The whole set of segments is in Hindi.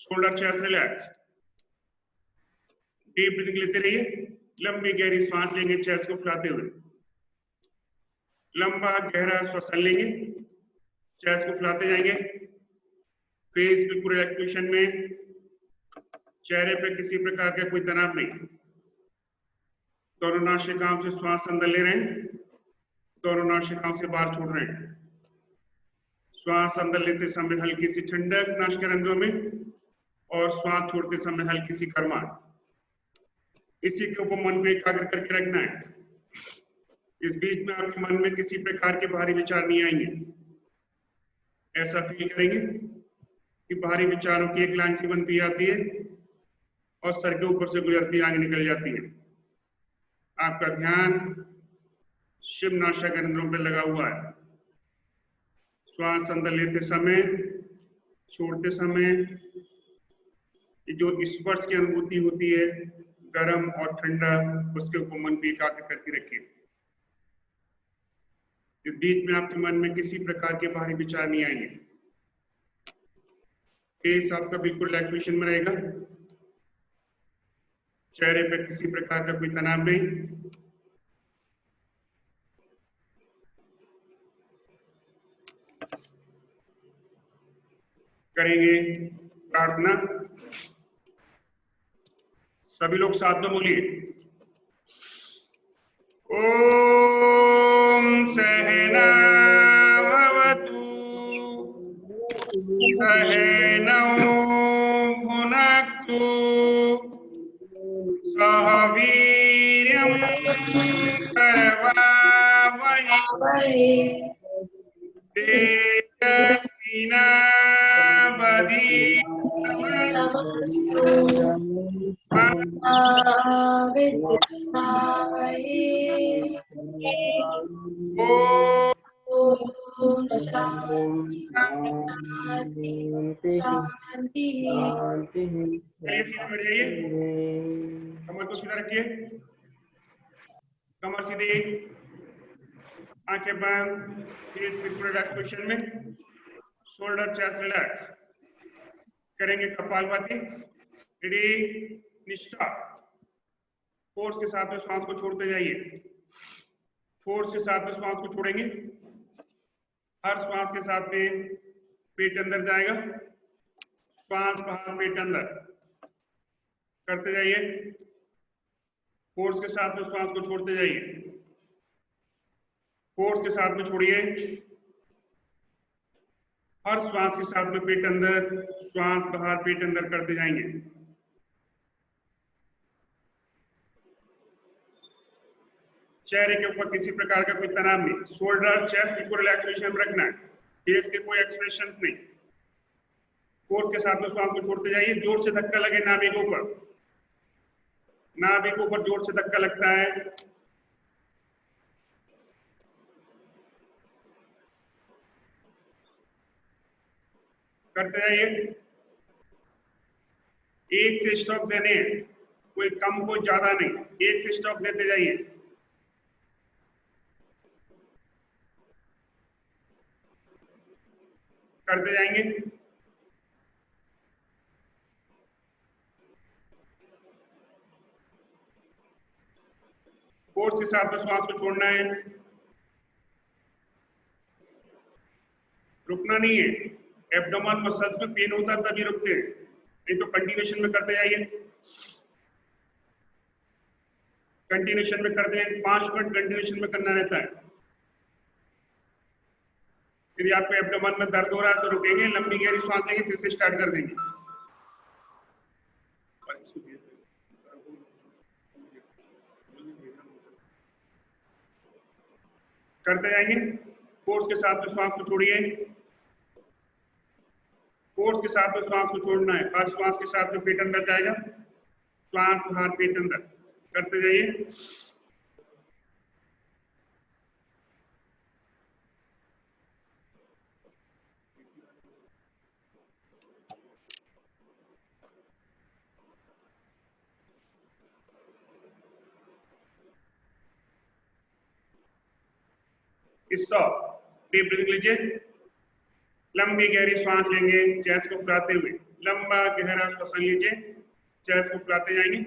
Shoulder chest relax, deep breathing लेते रहिए, लंबी गहरी सांस लेंगे चेस्ट को फुलाते हुए, लंबा गहरा श्वसन लेंगे, चेस्ट को फुलाते जाएंगे, फेस बिल्कुल रिलैक्सेशन में, चेहरे पे किसी प्रकार का कोई तनाव नहीं, दोनों नासिकाओं से श्वास अंदर ले रहे हैं, दोनों नासिकाओं से बाहर छोड़ रहे हैं। श्वास अंदर लेते समय हल्की सी ठंडक नासिका रंध्रों में और श्वास छोड़ते समय हल्की सी गर्माहट। इसी के ऊपर मन में एकाग्र करके रखना है। इस बीच में आपके मन में किसी प्रकार के भारी विचार नहीं आएंगे। ऐसा फील करेंगे कि भारी विचारों की एक लाइन सी बनती आती है और सर के ऊपर से गुजरती आगे निकल जाती है। आपका ध्यान शिव नासिका रंध्रों पर लगा हुआ है। श्वास अंदर लेते समय, छोड़ते समय जो स्पर्श की अनुभूति होती है गर्म और ठंडा, उसके ऊपर मन भी एकाग्र करके रखिए। इस बीच में आपके मन में किसी प्रकार के बाहरी विचार नहीं आएंगे। फेस आपका बिल्कुल रिलैक्सेशन में रहेगा, चेहरे पर किसी प्रकार का कोई तनाव नहीं। करेंगे प्रार्थना, सभी लोग साथ में बोलिए। ओम सहना भवतु सहनौ भुनक्तु सह वीर्यं करवावहै कमर को सीधा रखिए, कमर सीधी, आंखें बंद, फेस बिल्कुल रिलैक्स पोजीशन में, शोल्डर चेस्ट रिलैक्स। करेंगे कपालभाति, रेडी, निष्ठा। फोर्स के साथ में श्वास को छोड़ते जाइए, फोर्स के साथ में श्वास को छोड़ेंगे। हर श्वास के साथ में पेट अंदर जाएगा, श्वास बाहर पेट अंदर करते जाइए। फोर्स के साथ में श्वास को छोड़ते जाइए, फोर्स के साथ में छोड़िए। हर श्वास के साथ में पेट अंदर, श्वास बाहर पेट अंदर करते जाएंगे। चेहरे के ऊपर किसी प्रकार का कोई तनाव नहीं, शोल्डर चेस्ट बिल्कुल रिलैक्सेशन में रखना है, फेस के कोई एक्सप्रेशन नहीं। फोर्स के साथ में श्वास को छोड़ते जाइए। जोर से धक्का लगे नाभि के ऊपर, नाभि के ऊपर जोर से धक्का लगता है। करते जाइए। एक से स्ट्रोक देने हैं, कोई कम कोई ज्यादा नहीं, एक से स्ट्रोक देते जाइए। करते जाएंगे। फोर्स के साथ में श्वास को छोड़ना है, रुकना नहीं है। एब्डोमेन मसल्स में पेन होता है तभी रुकते हैं, नहीं तो कंटिन्यूएशन में करते जाइए। कंटिन्यूएशन में करते हैं, 5 मिनट कंटिन्यूएशन में करना रहता है। यदि आपको एब्डोमेन में दर्द हो रहा है तो रुकेंगे, लंबी गहरी सांस लेंगे, फिर से स्टार्ट कर देंगे। करते जाएंगे। फोर्स के साथ में श्वास को छोड़िए, फोर्स के साथ में श्वास को छोड़ना है। हर श्वास के साथ में पेट अंदर जाएगा, श्वास बाहर पेट अंदर करते जाइए। डीप ब्रीथिंग लीजिए, लंबी गहरी सांस लेंगे चेस्ट को फुलाते हुए, लंबा गहरा श्वसन लीजिए, चेस्ट को फुलाते जाएंगे।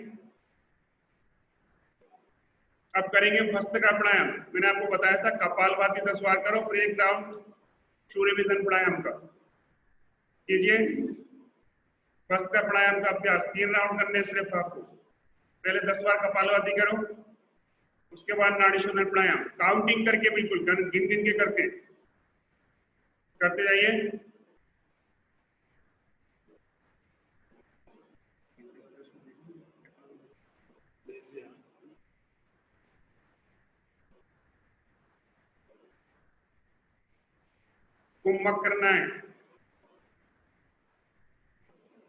अब करेंगे भस्त्रिका प्राणायाम। मैंने आपको बताया था कपालभाति 10 बार करो, फिर एक राउंड सूर्यविंदन प्राणायाम का कीजिए। भस्त्रिका प्राणायाम का अभ्यास 3 राउंड करने सिर्फ आपको। पहले 10 बार कपालभाति करो, उसके बाद नाड़ी शोधन प्राणायाम काउंटिंग करके, बिल्कुल गिन गिन के करते जाइए। कुंभक करना है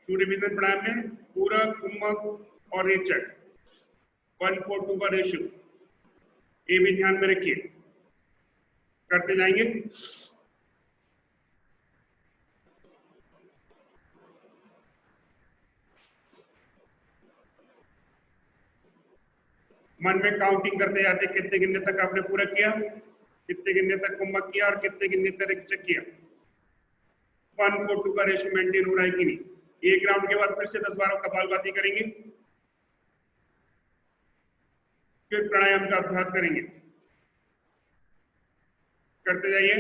सूर्यविंदन प्राणायाम में, पूरा कुंभक और रेचक 1:4 का रेशियो, ये भी ध्यान में रखिए। करते जाएंगे। मन में काउंटिंग करते जाते, कितने गिनने तक आपने पूरा किया, कितने गिनने तक कुंभक किया और कितने गिनने तक रेचक किया। 1:4 का रेशियो मेंटेन हो रहा है कि नहीं। एक राउंड के बाद फिर से 10 बार कपालभाति करेंगे, फिर प्राणायाम का अभ्यास करेंगे। करते जाइए।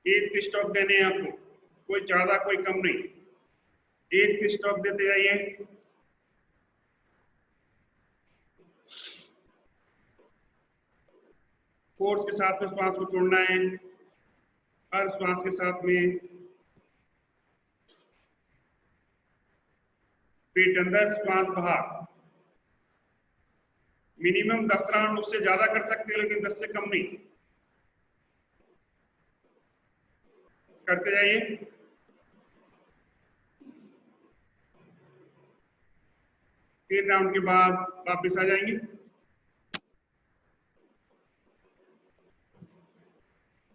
एक स्टॉक देने हैं आपको, कोई ज्यादा कोई कम नहीं, एक स्टॉक देते जाइए। फोर्स के साथ में श्वास को छोड़ना है, हर श्वास के साथ में पेट अंदर, श्वास बाहर। मिनिमम 10 राउंड, उससे ज्यादा कर सकते हैं लेकिन 10 से कम नहीं। करते जाइए। तीन राउंड के बाद वापस आ जाएंगे।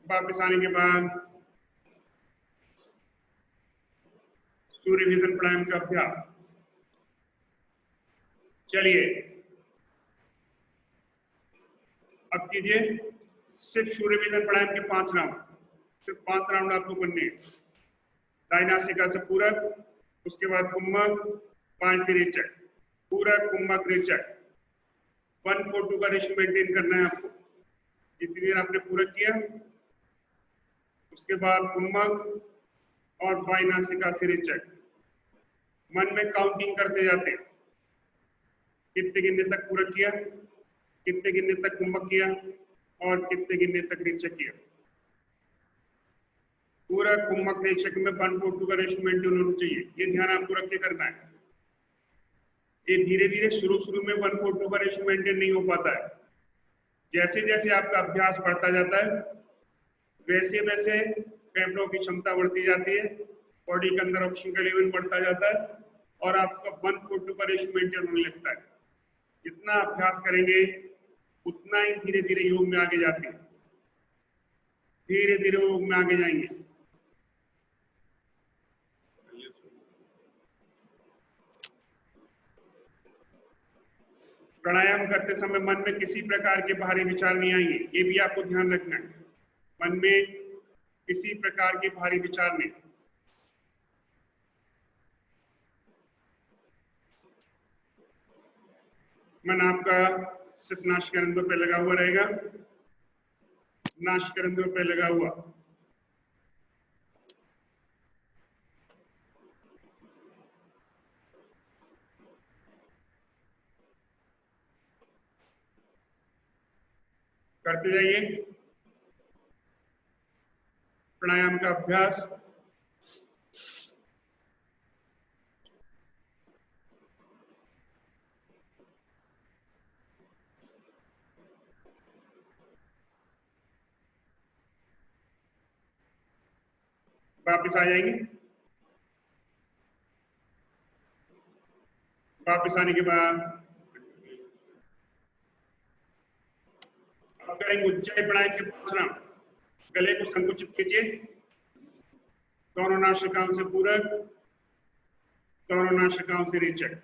वापस आने के बाद सूर्यविंदन प्राणायाम का अभ्यास। चलिए अब कीजिए सिर्फ सूर्यविंदन प्राणायाम के 5 राउंड, सिर्फ 5 राउंड आपको करने हैं। दाहिनी नासिका से पूरक, उसके बाद कुंभक, बाएं से रेचक, पूरक कुंभक रेचक। 1:4 का रेशियो मेंटेन करना है आपको। जितनी देर आपने पूरक किया, उसके बाद कुंभक और बाएं नासिका से रेचक। मन में काउंटिंग करते जाते, कितने गिनने तक पूरक किया, कितने गिनने तक कुंभक किया और कितने गिनने तक रेचक किया। पूरा कुंभक रेचक में 1:4 का रेशियो मेंटेन होना चाहिए, ये ध्यान आपको रख के करना है। ये धीरे धीरे शुरू में 1:4 का रेशियो मेंटेन नहीं हो पाता है। जैसे जैसे आपका अभ्यास बढ़ता जाता है वैसे वैसे फेफड़ों की क्षमता बढ़ती जाती है, बॉडी के अंदर ऑक्सीजन का लेवल बढ़ता जाता है और आपका 1:4 का रेशियो मेंटेन होने लगता है। जितना अभ्यास करेंगे उतना ही धीरे धीरे योग में आगे जाते हैं, धीरे धीरे योग में आगे जाएंगे। प्राणायाम करते समय मन में किसी प्रकार के बाहरी विचार नहीं आएंगे, ये भी आपको ध्यान रखना है। मन में किसी प्रकार के बाहरी विचार नहीं। मन आपका सिर्फ नासिकारंध्रों पे लगा हुआ रहेगा, नासिकारंध्रों पे लगा हुआ। करते जाइए प्राणायाम का अभ्यास। वापस आ जाएंगे। वापस आने के बाद अब करेंगे उज्जयी प्राणायाम के 5 राउंड। गले को संकुचित कीजिए, दोनों नासिकाओं से पूरक, दोनों नासिकाओं से रेचक।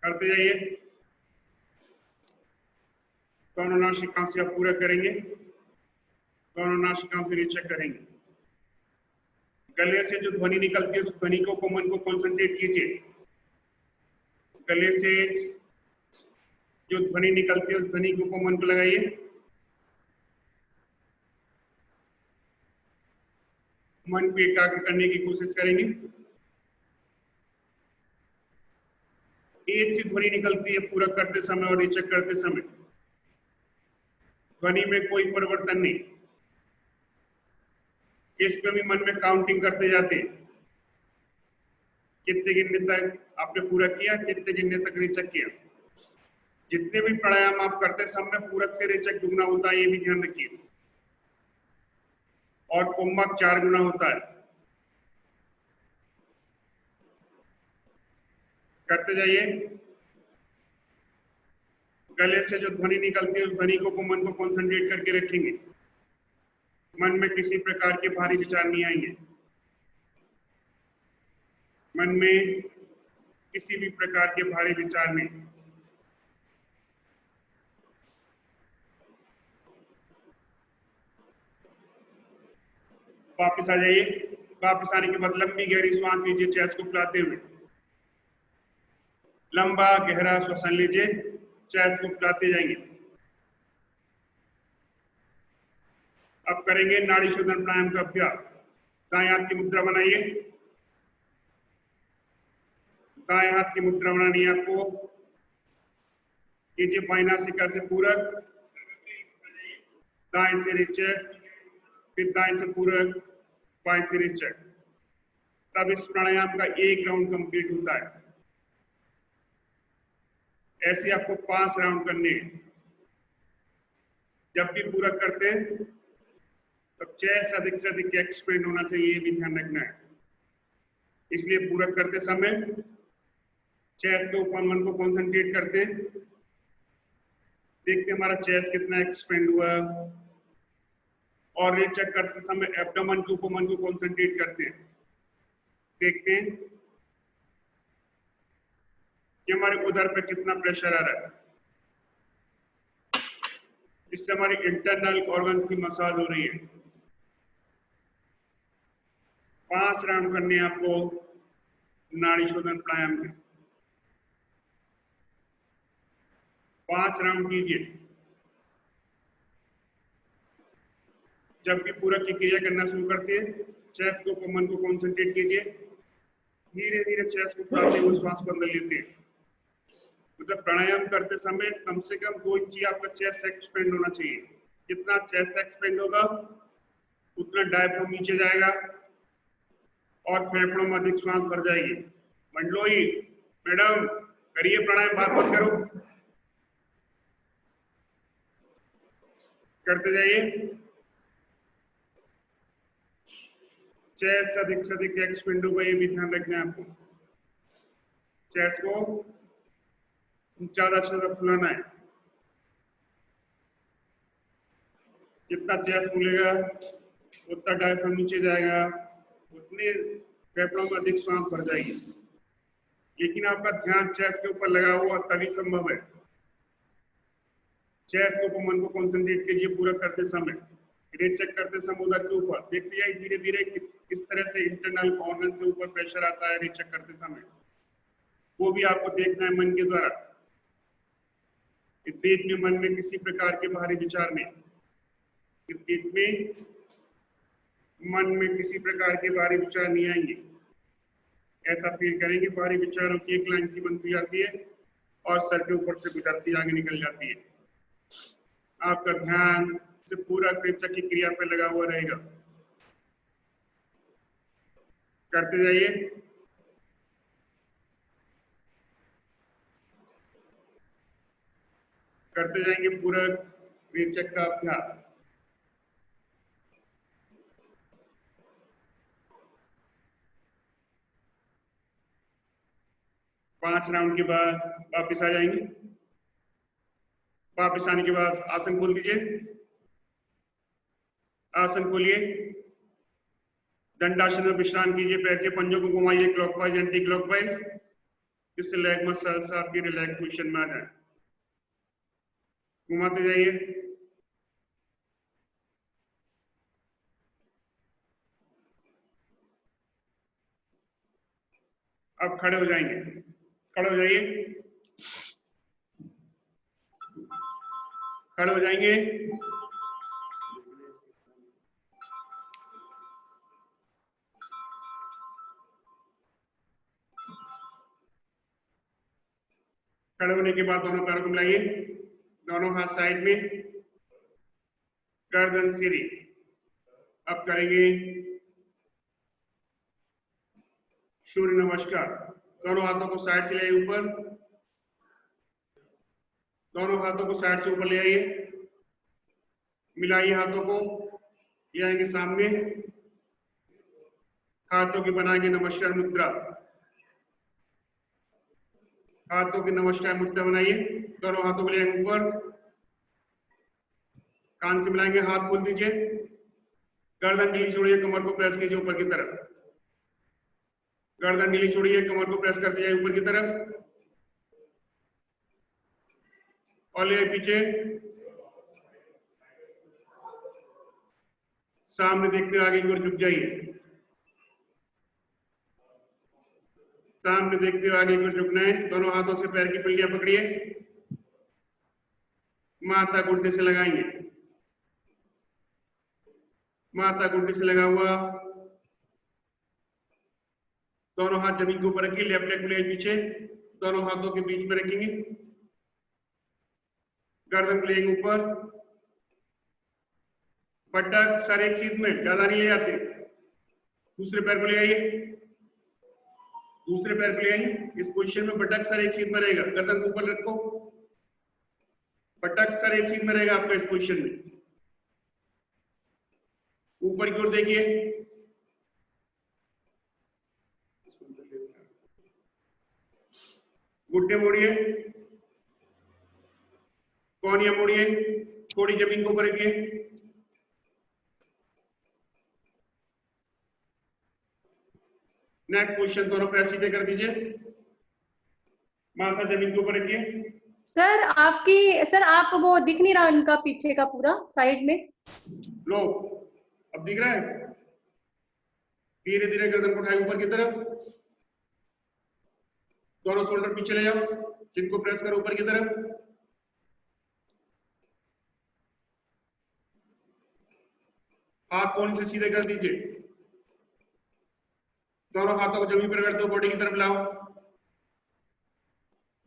करते जाइए। दोनों नासिकाओं से आप पूरा करेंगे, दोनों नासिकाओं से रीचेक करेंगे। गले से जो ध्वनि निकलती है उस ध्वनि को मन को कॉन्सेंट्रेट कीजिए। गले से जो ध्वनि निकलती है उस ध्वनि को मन को लगाइए। मन को एकाग्र करने की कोशिश करेंगे। एक सी ध्वनि निकलती है पूरा करते समय और रीचेक करते समय, ध्वनि में कोई परिवर्तन नहीं। इस पे भी मन में काउंटिंग करते जाते, कितने गिनने तक आपने पूरा किया, कितने गिनने तक रीचेक किया। जितने भी प्राणायाम आप करते समय पूरक से रीचेक दुगना होता है, ये भी ध्यान रखिए, और कुंभक 4 गुना होता है। करते जाइए। गले से जो ध्वनि निकलती है उस ध्वनि को मन को कॉन्सेंट्रेट करके रखेंगे। मन में किसी प्रकार के भारी विचार नहीं आएंगे। मन में किसी भी प्रकार के भारी विचार नहीं। वापस आ जाइए। वापस आने के बाद लंबी गहरी श्वास लीजिए, चेस्ट को फुलाते हुए। लंबा गहरा श्वसन लीजिए, चेस्ट को फुलाते जाएंगे। अब करेंगे नाड़ी शोधन प्राणायाम का अभ्यास। दाएं हाथ की मुद्रा बनाइए। दाएं हाथ की मुद्रा बनानी है आपको। कीजिए बाईं नासिका से पूरक, दाएं से रीचेक, फिर दाएं से पूरक, बाएं से रीचेक। तब इस प्राणायाम का एक राउंड कंप्लीट होता है। ऐसे आपको 5 राउंड करने हैं। जब भी पूरक करते हैं तब चेस्ट अधिक से अधिक एक्सपेंड होना चाहिए, ये भी ध्यान रखना है। इसलिए पूरक करते समय चेस्ट के ऊपर मन को कॉन्सेंट्रेट करते हैं। देखते हमारा चेस्ट कितना एक्सपेंड हुआ, और रीचेक करते समय एब्डोमेन के ऊपर मन को कॉन्सेंट्रेट करते हैं। देखते हैं कि हमारे उदर पे कितना प्रेशर आ रहा है। इससे हमारी इंटरनल ऑर्गन्स की मसाज हो रही है। 5 राउंड करने हैं आपको नाड़ी शोधन प्राणायाम में। 5 राउंड कीजिए। जब भी पूरक की क्रिया करना शुरू करते हैं, चेस्ट के ऊपर मन को कॉन्सेंट्रेट कीजिए। धीरे धीरे चेस्ट को फुलाते हुए श्वास को अंदर लेते हैं। मतलब प्राणायाम करते समय कम से कम 2 इंच आपका चेस्ट एक्सपेंड होना चाहिए। जितना चेस्ट एक्सपेंड होगा उतना डायफ्राम नीचे जाएगा और फेफड़ों में अधिक श्वास भर जाएगी। मंडलोई मैडम करिए प्राणायाम, बात मत करो, करते जाइए। चेस्ट अधिक से अधिक एक्सपेंड होगा, ये भी ध्यान रखना है आपको। चेस्ट को ज्यादा से ज्यादा फुलाना है। जितना चेस्ट फूलेगा उतना डायफ्राम नीचे जाएगा, उतने फेफड़ों में अधिक श्वास भर जाएगी। लेकिन आपका ध्यान चेस्ट के ऊपर लगा हुआ तभी संभव है। चेस्ट के ऊपर मन को कॉन्सेंट्रेट कीजिए पूरा करते समय, रीचेक करते समय उधर के ऊपर देखते जाइए धीरे धीरे किस तरह से इंटरनल ऑर्गन के ऊपर प्रेशर आता है रीचेक करते समय। वो भी आपको देखना है मन के द्वारा। इस पेट में मन में किसी प्रकार के भारी विचार नहीं, इस पेट में मन में किसी प्रकार के भारी विचार नहीं आएंगे। ऐसा फील करेंगे भारी विचारों की एक लाइन सी बनती जाती है और सर के ऊपर से गुजरती आगे निकल जाती है। आपका ध्यान से पूरा रीचेक की क्रिया पे लगा हुआ रहेगा। करते जाइए। करते जाएंगे पूरा रीचेक का अभ्यास। पांच राउंड के बाद वापस आ जाएंगे। वापस आने के बाद आसन खोल दीजिए। आसन खोलिए। दंडासन में विश्राम कीजिए। पैर के पंजों को घुमाइए क्लॉकवाइज एंटी क्लॉकवाइज, जिससे लेग मसल्स आपकी रिलैक्स पोजीशन में आ जाए। घुमाते जाइए। अब खड़े हो जाएंगे, खड़े हो जाइए, खड़े हो जाएंगे। खड़े होने के बाद दोनों पैरों को मिलाइए, दोनों हाथ साइड में, गर्दन सीधी। अब करेंगे सूर्य नमस्कार। दोनों हाथों को साइड से ले आइए ऊपर, दोनों हाथों को साइड से ऊपर ले आइए, मिलाइए हाथों को, ले आएंगे सामने, हाथों की बनाएंगे नमस्कार मुद्रा, हाथों की नमस्कार मुद्रा बनाइए। दोनों हाथों को ले आएंगे ऊपर, कान से मिलाएंगे, हाथ खोल दीजिए, गर्दन ढीली छोड़िए, कमर को प्रेस कीजिए ऊपर की तरफ, गर्दन ढीली छोड़िए, कमर को प्रेस कर दीजिए ऊपर की तरफ, और ले पीछे, सामने देखते आगे की ओर झुक जाइए, सामने देखते हुए आगे की ओर झुकना है। दोनों हाथों से पैर की पल्लियां पकड़िए, माथा घुटने से लगाएंगे, माथा घुटने से लगा हुआ, दोनों हाथ जमीन के ऊपर रखिए, लेफ्ट लेग मिलाइए पीछे, दोनों हाथों के बीच में रखेंगे, गर्दन को लेंगे ऊपर, पटक सर एक सीध में, ज्यादा नहीं ले जाते। दूसरे पैर को ले आइए, दूसरे पैर को ले आइए, इस पोजीशन में पटक सर एक सीध में रहेगा, गर्दन को ऊपर रखो, पटक सर एक सीध में रहेगा आपका इस पोजीशन में। ऊपर की ओर देखिए, घुटने मोड़िए, कोहनियां मोड़िए, थोड़ी जमीन को ऊपर रखिए, नेक पोजीशन दोनों पैर सीधे कर दीजिए, माथा जमीन के ऊपर रखिए। सर सर आप वो दिख नहीं रहा इनका पीछे का पूरा साइड में। लो अब दिख रहा है, धीरे धीरे गर्दन को उठाए ऊपर की तरफ, दोनों शोल्डर पीछे ले जाओ, जिनको प्रेस करो ऊपर की तरफ, हाथ कोहनी से सीधे कर दीजिए, दोनों हाथों को जमीन पर रगड़ते हुए बॉडी की तरफ लाओ,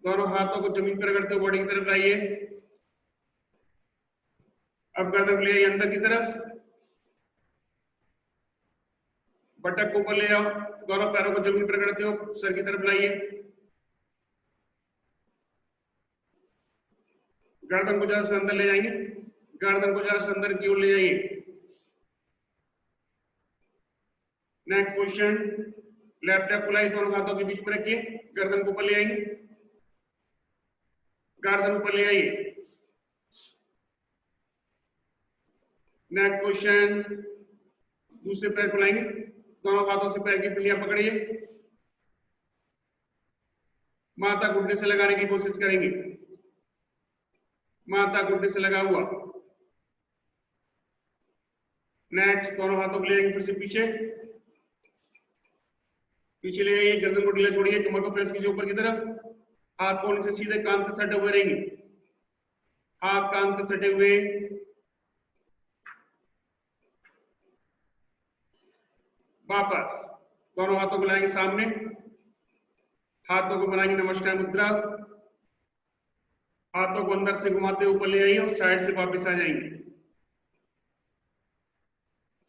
दोनों हाथों को जमीन पर रगड़ते हुए बॉडी की तरफ लाइए। अब गर्दन ले आइए अंदर की तरफ, बटक को ऊपर ले आओ, दोनों पैरों को जमीन पर रगड़ते हो सर की तरफ लाइए, गर्दन को ज्यादा से अंदर ले जाएंगे, गर्दन को ज्यादा से अंदर की ओर ले जाइए, नेक पोजीशन, लेफ्ट लेग फुलाई, दोनों हाथों के बीच में रखिए, गर्दन को ऊपर ले आएंगे, गर्दन ऊपर ले आइए, नेक पोजीशन, दूसरे पैर को लाएंगे, दोनों हाथों से पैर की पल्लियां पकड़िए, माथा घुटने से लगाने की कोशिश करेंगे, माथा घुटने से लगा हुआ, नेक्स्ट दोनों हाथों को ले आएंगे फिर से पीछे, पीछे ले आइए, गर्दन को ढीला छोड़िए, कमर को प्रेस कीजिए ऊपर की तरफ, हाथ कोहनी से सीधे कान से सटे हुए रहेंगे, हाथ कान से सटे हुए, वापस दोनों हाथों को लाएंगे सामने, हाथों को बनाएंगे नमस्कार मुद्रा, हाथों को अंदर से घुमाते ऊपर ले आइए और साइड से वापस आ जाएंगे,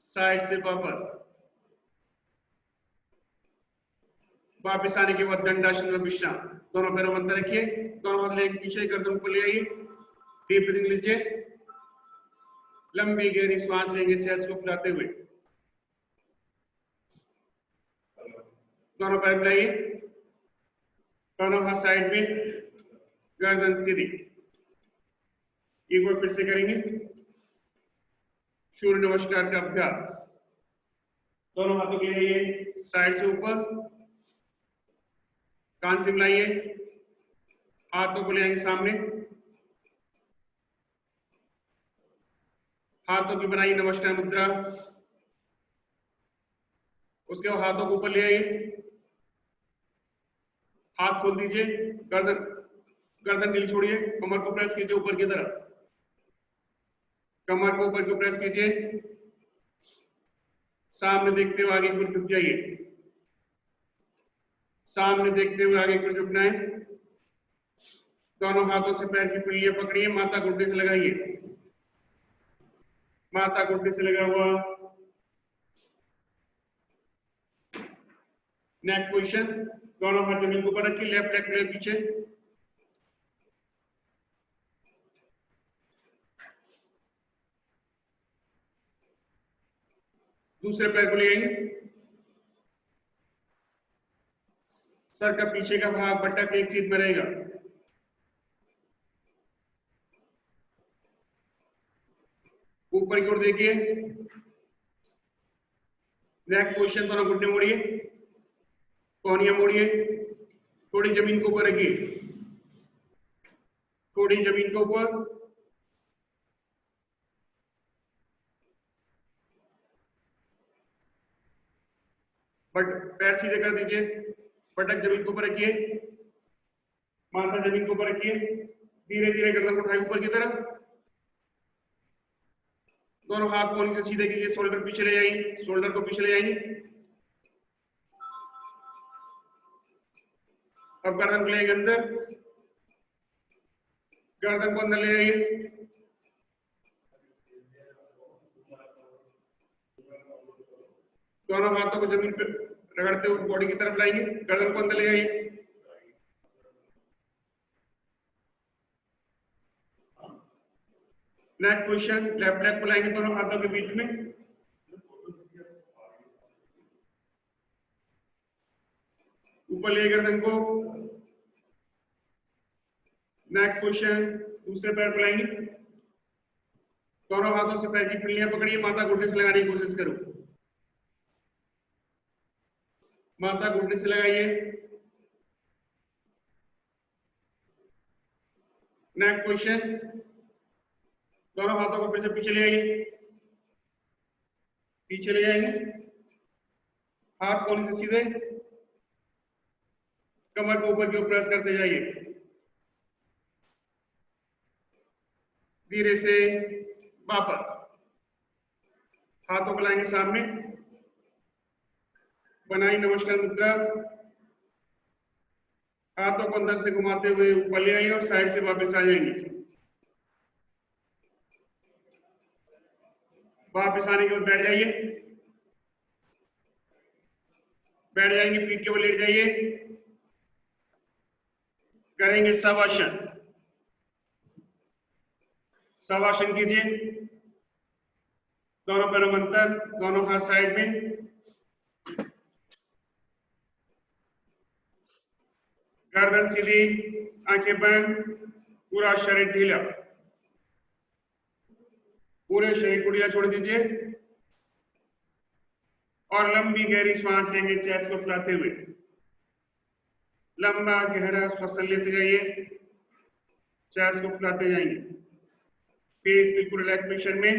साइड से वापस आने के बाद दंडासन में विश्राम, दोनों पैरों अंदर रखिए, दोनों हाथ लेके पीछे, गर्दन ऊपर ले आइए, डीप ब्रीथिंग लीजिए, लंबी गहरी सांस लेंगे चेस्ट को फुलाते हुए, दोनों पैर मिलाइए, दोनों हाथ साइड में, गर्दन सीधी, एक बार फिर से करेंगे सूर्य नमस्कार का अभ्यास, दोनों हाथों के लिए साइड से ऊपर, कान से मिलाइए, हाथों को ले आएंगे सामने, हाथों की बनाई नमस्कार मुद्रा। उसके बाद हाथों को ऊपर ले आइए, हाथ खोल दीजिए, गर्दन गर्दन ढीली छोड़िए, कमर को प्रेस कीजिए ऊपर की तरफ, कमर को ऊपर को प्रेस कीजिए, सामने देखते हुए आगे की ओर झुक जाइए, सामने देखते हुए आगे की ओर झुकना है। दोनों हाथों से पैर की पिल्लियां पकड़िए, माथा घुटने से लगाइए, माथा घुटने से लगा हुआ, नेक पोजीशन, दोनों हाथ जमीन के ऊपर रखिए, लेफ्ट लेग प्लेट पीछे, दूसरे पैर को ले आएंगे, सर का पीछे का भाग बटक एक सीट में रहेगा, ऊपर की ओर देखिए, नेक पोजीशन, दोनों घुटने मोड़िए, कोहनियां मोड़िए, थोड़ी जमीन के ऊपर रखिए, थोड़ी जमीन के ऊपर, बट पैर सीधे कर दीजिए, पटक जमीन के ऊपर रखिए, माथा जमीन के ऊपर रखिए, धीरे धीरे गर्दन उठाए ऊपर की तरफ, दोनों हाथ कोहनी से सीधे कीजिए, शोल्डर पीछे ले जाइए, शोल्डर को पीछे ले जाइए, अब गर्दन को ले अंदर, गर्दन को अंदर ले जाइए, दोनों हाथों को जमीन पर रगड़ते हुए बॉडी की तरफ लाएंगे, गर्दन को अंदर ले जाइए, नेक पोजीशन, लेफ्ट लेग को लाएंगे दोनों हाथों के बीच में, ऊपर ले गर्दन को, नेक पोजीशन, दूसरे पैर को लाएंगे, दोनों हाथों से पैर की पिल्लियां पकड़िए, माथा घुटने से लगाने की कोशिश करो, माथा घुटने से लगाइए, नेक पोजीशन, दोनों हाथों को फिर से पीछे ले आइए, पीछे ले जाएंगे, हाथ कोहनी से सीधे, कमर को ऊपर की ओर प्रेस करते जाइए, धीरे से वापस, हाथों को लाएंगे सामने, बनाई नमस्कार मुद्रा, हाथों को अंदर से घुमाते हुए ऊपर ले आइए और साइड से वापस आ जाएंगे, वापस आने के बाद बैठ जाइए, बैठ जाएंगे, पीठ के ऊपर लेट जाइए, करेंगे शवासन, शवासन कीजिए, दोनों पैरों में अंतर, दोनों हाथ साइड में, गर्दन सीधी, आंखें बंद, पूरा शरीर ढीला, पूरे शरीर को ढीला छोड़ दीजिए और लंबी गहरी सांस लेंगे, चेस्ट को फुलाते हुए, लंबा गहरा श्वसन लेते जाइए, चेस्ट को फुलाते जाएंगे, फेस बिल्कुल रिलैक्स पोजीशन में,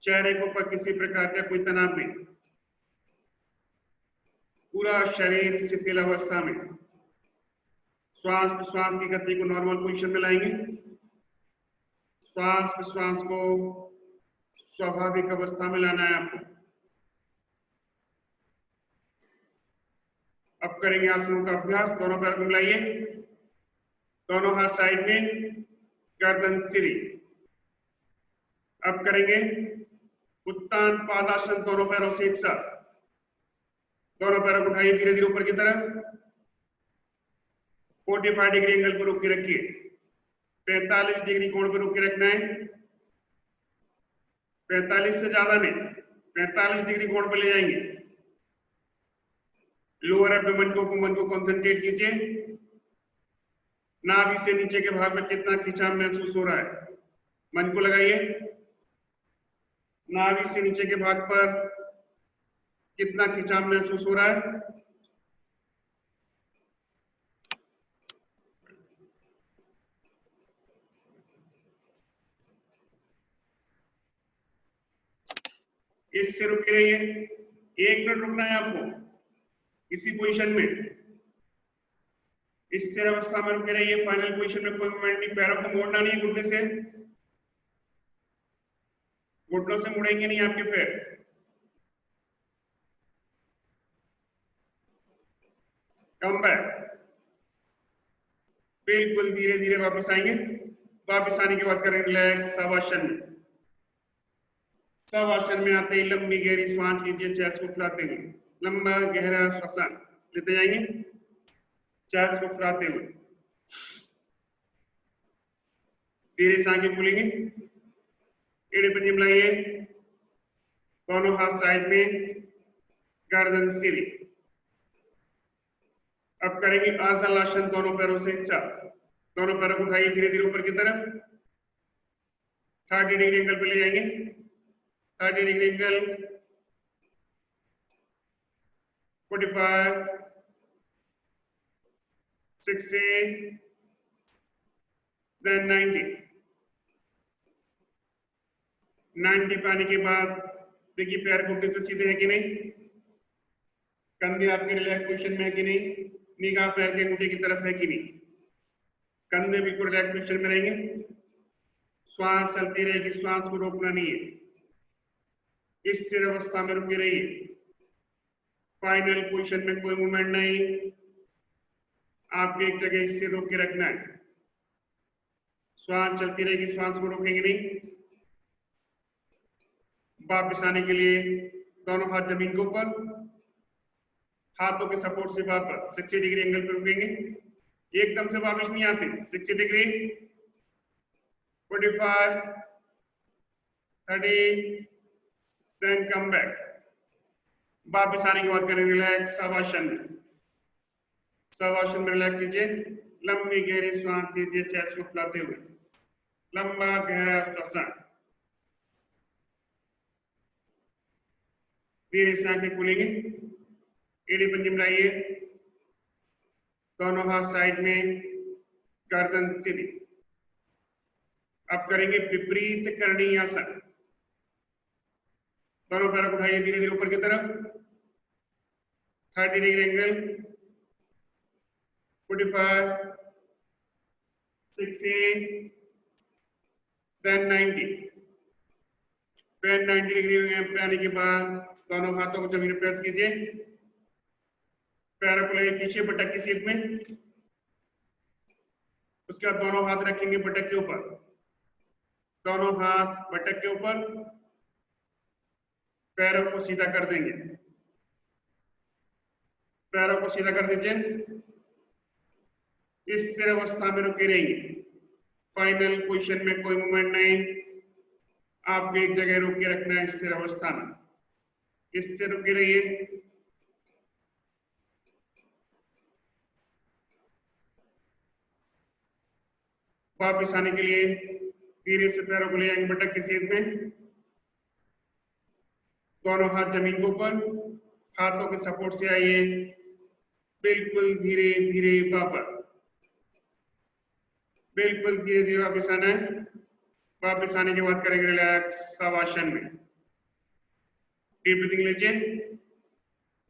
चेहरे के ऊपर किसी प्रकार का कोई तनाव नहीं, पूरा शरीर शिथिल अवस्था में, श्वास प्रश्वास की गति को नॉर्मल पोजीशन में लाएंगे, श्वास प्रश्वास को स्वाभाविक अवस्था में लाना है आपको। अब करेंगे आसनों का अभ्यास, दोनों पैर को मिलाइए, दोनों हाथ साइड में, गर्दन सीधी। अब करेंगे उत्तान पादासन, दोनों पैरों से एक साथ, दोनों पैरों को उठाइए धीरे धीरे ऊपर की तरफ, 45 डिग्री एंगल पर रोक के रखिए, 45 डिग्री कोण पर रोक के रखना है, 45 से ज्यादा नहीं, 45 डिग्री कोण पर ले जाएंगे, लोअर एब्डोमेन के ऊपर मन को कंसंट्रेट कीजिए, नाभि से नीचे के भाग में कितना खिंचाव महसूस हो रहा है, मन को लगाइए, नाभि से नीचे के भाग पर कितना खिंचाव महसूस हो रहा है, इससे रुक के रहिए, 1 मिनट रुकना है आपको इसी पोजीशन में, इस स्थिर अवस्था में रुके रहिए। फाइनल पोजीशन में कोई मूवमेंट नहीं, पैरों को मोड़ना नहीं है घुटने से, घुटनों से मुड़ेंगे नहीं आपके पैर। कम बैक, बिल्कुल धीरे धीरे वापस आएंगे। वापस आने के बाद करेंगे रिलैक्स शवासन में। शवासन में आते ही लंबी गहरी सांस लीजिए, चेस्ट को फुलाते हुए लंबा गहरा श्वसन लेते जाएंगे, चेस्ट को फुलाते हुए धीरे से आंखें खुलेंगे, एड़े पंजे मिलाइए, दोनों हाथ साइड में, गर्दन सीधी। अब करेंगे आसनासन, दोनों पैरों से इच्छा, दोनों पैरों को उठाइए धीरे धीरे ऊपर की तरफ, 30 डिग्री एंगल पे ले जाएंगे, 30 डिग्री एंगल, 45, 60, then 90 पे आने के बाद देखिए पैर घुटने से सीधे है कि नहीं, कंधे आपके रिलैक्स पोजीशन में है कि नहीं, निगाह पैर के अंगूठे की तरफ है कि नहीं, कंधे बिल्कुल रिलैक्स पोजीशन में रहेंगे। श्वास चलती रहेगी, श्वास को रोकना नहीं है, इस स्थिर अवस्था में रुके रहिए। फाइनल पोजीशन में कोई मूवमेंट नहीं, आपको एक जगह स्थिर रोक के रखना है। श्वास चलती रहेगी, श्वास को रोकेंगे नहीं। वापस आने के लिए दोनों हाथ जमीन के ऊपर, हाथों के सपोर्ट से वापस 60 डिग्री एंगल पर रुकेंगे, एकदम से वापस नहीं आते, 60 डिग्री, 45, 30, देन कम बैक। वापस आने के बाद करें रिलैक्स शवासन में। शवासन में रिलैक्स कीजिए, लंबी गहरी सांस लीजिए, चेस्ट को फुलाते हुए लंबा गहरा श्वसन, धीरे से आंखें खुलेंगे, एड़ी पंजे मिलाइए, दोनों हाथ साइड में, गर्दन सीधी। अब करेंगे विपरीत करणी आसन, दोनों पैरों को उठाइए धीरे धीरे ऊपर की तरफ, 30 डिग्री एंगल, 45, 60, then 90। 90 डिग्री पे आने के बाद दोनों हाथों को जमीन पर प्रेस कीजिए, पैरों को लेकर पीछे बटक की सीध में, उसके बाद दोनों हाथ रखेंगे बटक के ऊपर, दोनों हाथ बटक के ऊपर, पैरों को सीधा कर देंगे, पैरों को सीधा कर दीजिए, इस स्थिर अवस्था में रुके रहेंगे। फाइनल पोजीशन में कोई मूवमेंट नहीं, आपको एक जगह रोक के रखना है स्थिर अवस्था में, इससे रुके रहिए। वापिस आने के लिए धीरे से पैरों को ले जाएंगे बटक की सीध में, दोनों हाथ जमीन के ऊपर, हाथों के सपोर्ट से आइए, बिल्कुल धीरे धीरे वापस, बिल्कुल धीरे धीरे वापस आना है। वापस आने के बाद करेंगे रिलैक्स शवासन में। डीप ब्रीथिंग लीजिए,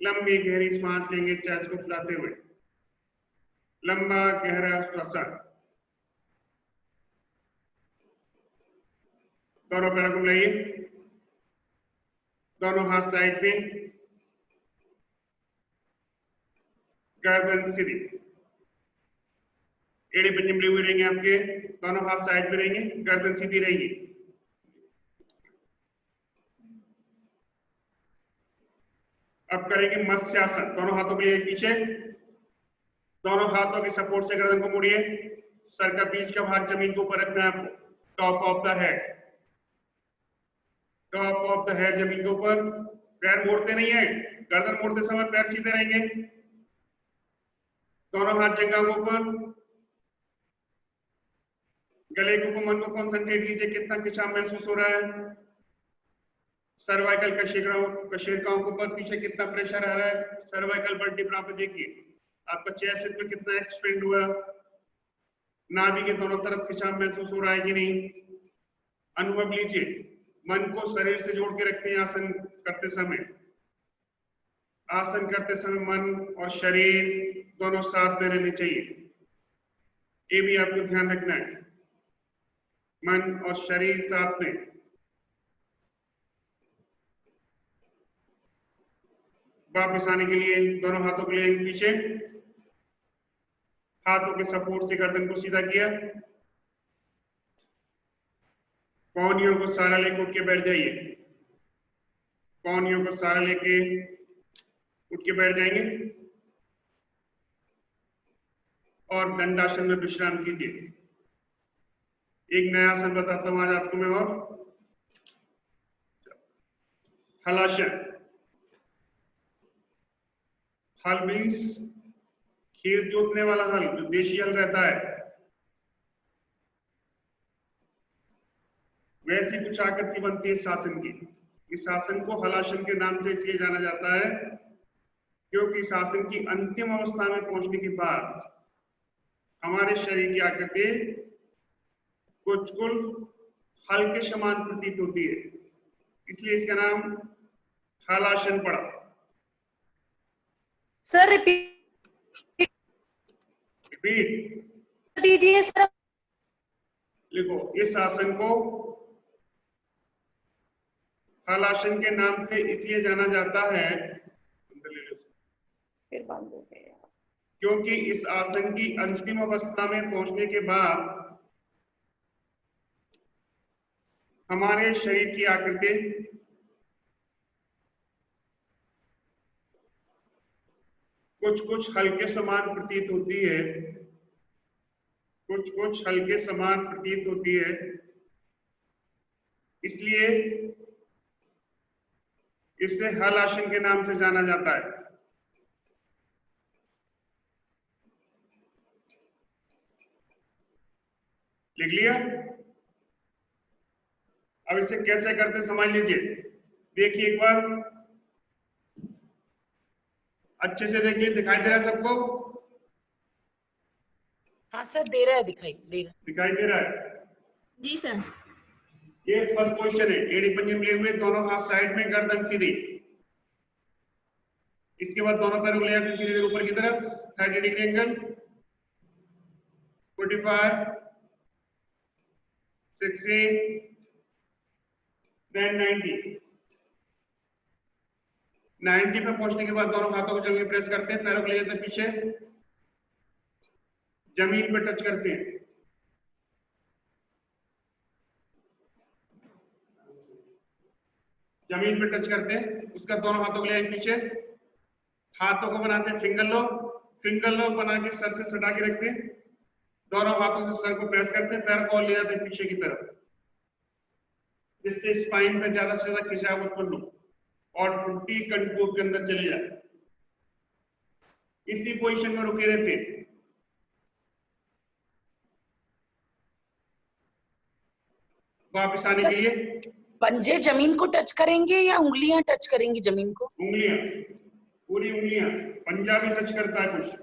लंबी गहरी सांस लेंगे, चेस्ट को फुलाते हुए लंबा गहरा श्वसन, दोनों पैरों को मिलाइए, दोनों हाथ साइड पे, गर्दन सीधी, एड़े पंजे मिले हुए रहेंगे आपके, दोनों हाथ साइड पे रहेंगे, गर्दन सीधी रहेगी। अब करेंगे मत्स्यासन, दोनों हाथों के लिए पीछे, दोनों हाथों के सपोर्ट से गर्दन को मोड़िए, सर का बीच का भाग जमीन के ऊपर रखना है आपको, top of the head, top of the head जमीन के ऊपर। पैर मोड़ते नहीं है, गर्दन मोड़ते समय पैर सीधे रहेंगे, दोनों हाथ जंघा के ऊपर, गले के ऊपर मन को कॉन्सेंट्रेट कीजिए, कितना खिंचाव महसूस हो रहा है, सर्वाइकल कशेरुकाओं के ऊपर पीछे कितना प्रेशर आ रहा है, सर्वाइकल वर्टिब्रा पे देखिए आपका चेस्ट में कितना एक्सपेंड हुआ, नाभि के दोनों तरफ खिंचाव महसूस हो रहा है कि नहीं, अनुभव लीजिए। मन को शरीर से जोड़ के रखते हैं आसन करते समय, आसन करते समय मन और शरीर दोनों साथ में रहने चाहिए। ये भी आपको ध्यान रखना है, मन और शरीर साथ में। वापस आने के लिए दोनों हाथों को ले पीछे, हाथों के सपोर्ट से गर्दन को सीधा किया, कौनियों को सहारा लेके उठ के बैठ जाइए, कौनियों को सहारा लेके उठ के बैठ जाएंगे और दंडासन में विश्राम कीजिए। एक नया आसन बताता हूं आज आपको मैं, और हलासन। हल मीन्स खेत जोतने वाला हल, जो देशी हल रहता है, वैसी कुछ आकृति बनती है इस आसन की। इस आसन को हलासन के नाम से इसलिए जाना जाता है क्योंकि इस आसन की अंतिम अवस्था में पहुंचने के बाद हमारे शरीर की आकृति कुछ हल के समान प्रतीत होती है, इसलिए इसका नाम हलासन पड़ा। सर रिपीट दीजिए सर। लिखो, इस आसन को हलासन के नाम से इसलिए जाना जाता है फिर बंद हो गया, क्योंकि इस आसन की अंतिम अवस्था में पहुंचने के बाद हमारे शरीर की आकृति कुछ हल्के समान प्रतीत होती है, कुछ हल्के समान प्रतीत होती है, इसलिए इसे हल आसन के नाम से जाना जाता है। लिख लिया? अब इसे कैसे करते समझ लीजिए। देखिए एक बार अच्छे से देखिए, दिखाई दे रहा है सबको? हाँ सर, दे रहा है, दिखाई दे रहा है। जी सर। ये फर्स्ट पोजीशन है, एड़ी पंजे मिले हुए, दोनों हाथ साइड में, गर्दन सीधी। इसके बाद दोनों पैर उंगलियां धीरे धीरे ऊपर की तरफ, 30 डिग्री एंगल, 45, 60, then 90। 90 पे पहुंचने के बाद दोनों हाथों को जमीन प्रेस करते हैं, पैरों को ले जाते हैं पीछे, जमीन पे टच करते हैं। जमीन पे टच करते हैं, उसका दोनों हाथों को ले पीछे, हाथों को बनाते हैं फिंगर लॉक बना के सर से सटा के रखते हैं, दोनों हाथों से सर को प्रेस करते हैं, पैर को ले जाते हैं पीछे की तरफ, जिससे स्पाइन पे ज्यादा से ज्यादा खिंचाव उत्पन्न हो और टूटी कंटूर के अंदर चली जाए। इसी पोजीशन में रुके रहते हैं। वापस आने के लिए पंजे जमीन को टच करेंगे या उंगलियां टच करेंगी जमीन को? उंगलियां, पूरी उंगलियां। पंजा भी टच करता है कुछ,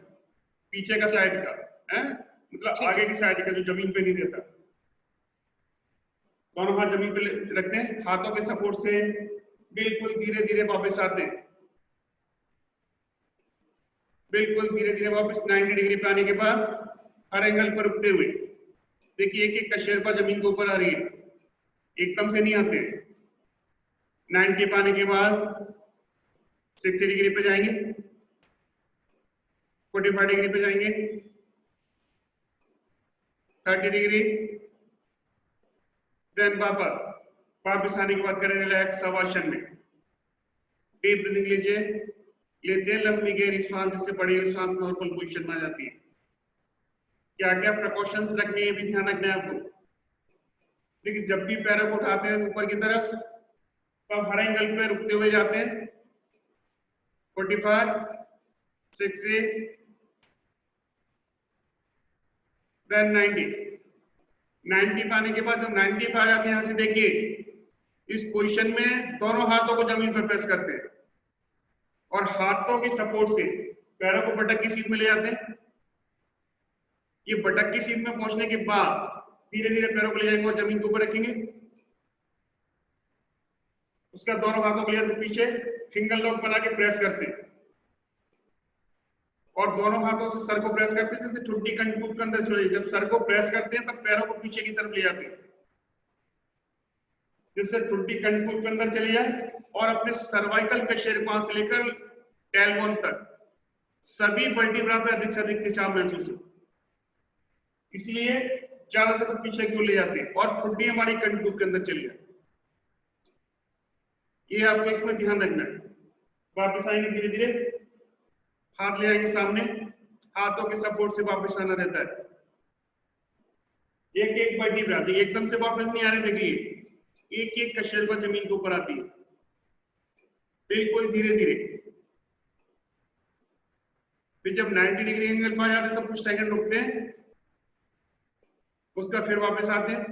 पीछे का साइड का है, मतलब आगे की साइड का जो जमीन पे नहीं रहता। दोनों हाथ जमीन पे रखते हैं, हाथों के सपोर्ट से बिल्कुल धीरे धीरे वापस आते हैं, बिल्कुल धीरे धीरे वापस 90 डिग्री पे आने के बाद हर एंगल पर रुकते हुए देखिए एक एक का शेरपा जमीन के ऊपर आ रही है, एकदम से नहीं आते। 90 पे आने के बाद 60 डिग्री पे जाएंगे, 45 डिग्री पे जाएंगे, 30 डिग्री, देन वापस आने के बाद करें रिलैक्स शवासन में। डीप ब्रीथिंग लीजिए, लेते हैं लंबी गहरी सांस, जिससे बड़ी हुई सांस नॉर्मल पोजीशन में आ जाती है। क्या क्या प्रिकॉशंस रखने हैं, भी ध्यान रखना है आपको। देखिए जब भी पैरों को उठाते हैं ऊपर की तरफ, तो हर एंगल पे रुकते हुए जाते हैं, 45, 60, देन 90 पे आने के बाद जब 90 पे आ जाते हैं, यहां से देखिए इस पोजीशन में दोनों हाथों को जमीन पर प्रेस करते हैं और हाथों की सपोर्ट से पैरों को बटक की सीट में ले जाते हैं। ये बटक की सीट में पहुंचने के बाद धीरे धीरे पैरों को ले जाएंगे और जमीन के ऊपर रखेंगे। उसका दोनों हाथों को लेकर पीछे फिंगर लॉक बना के प्रेस करते हैं और दोनों हाथों से सर को प्रेस करते हैं, जैसे ठुड्डी कंठकूप के अंदर चले। जब सर को प्रेस करते हैं तब पैरों को पीछे की तरफ ले जाते हैं, जिससे ठुड्डी कंठकूप के अंदर चली जाए और अपने सर्वाइकल के शेर वहां से लेकर टेलबोन तक सभी वर्टिब्रा पे अधिक से अधिक खिंचाव महसूस हो। इसलिए ज्यादा से तो पीछे क्यों ले जाते हैं और ठुड्डी हमारी कंठकूप के अंदर चली जाए। ये आपको इसमें ध्यान रखना है। वापस आएंगे धीरे धीरे, हाथ ले आएंगे सामने, हाथों के सपोर्ट से वापस आना रहता है। एक एक वर्टिब्रा एकदम से वापस नहीं आ रहे, देखिए एक एक कशेरुका जमीन के ऊपर आती है, बिल्कुल धीरे धीरे। फिर जब 90 डिग्री एंगल पर आ जाते हैं तो कुछ सेकंड रुकते हैं, उसका फिर वापस आते हैं,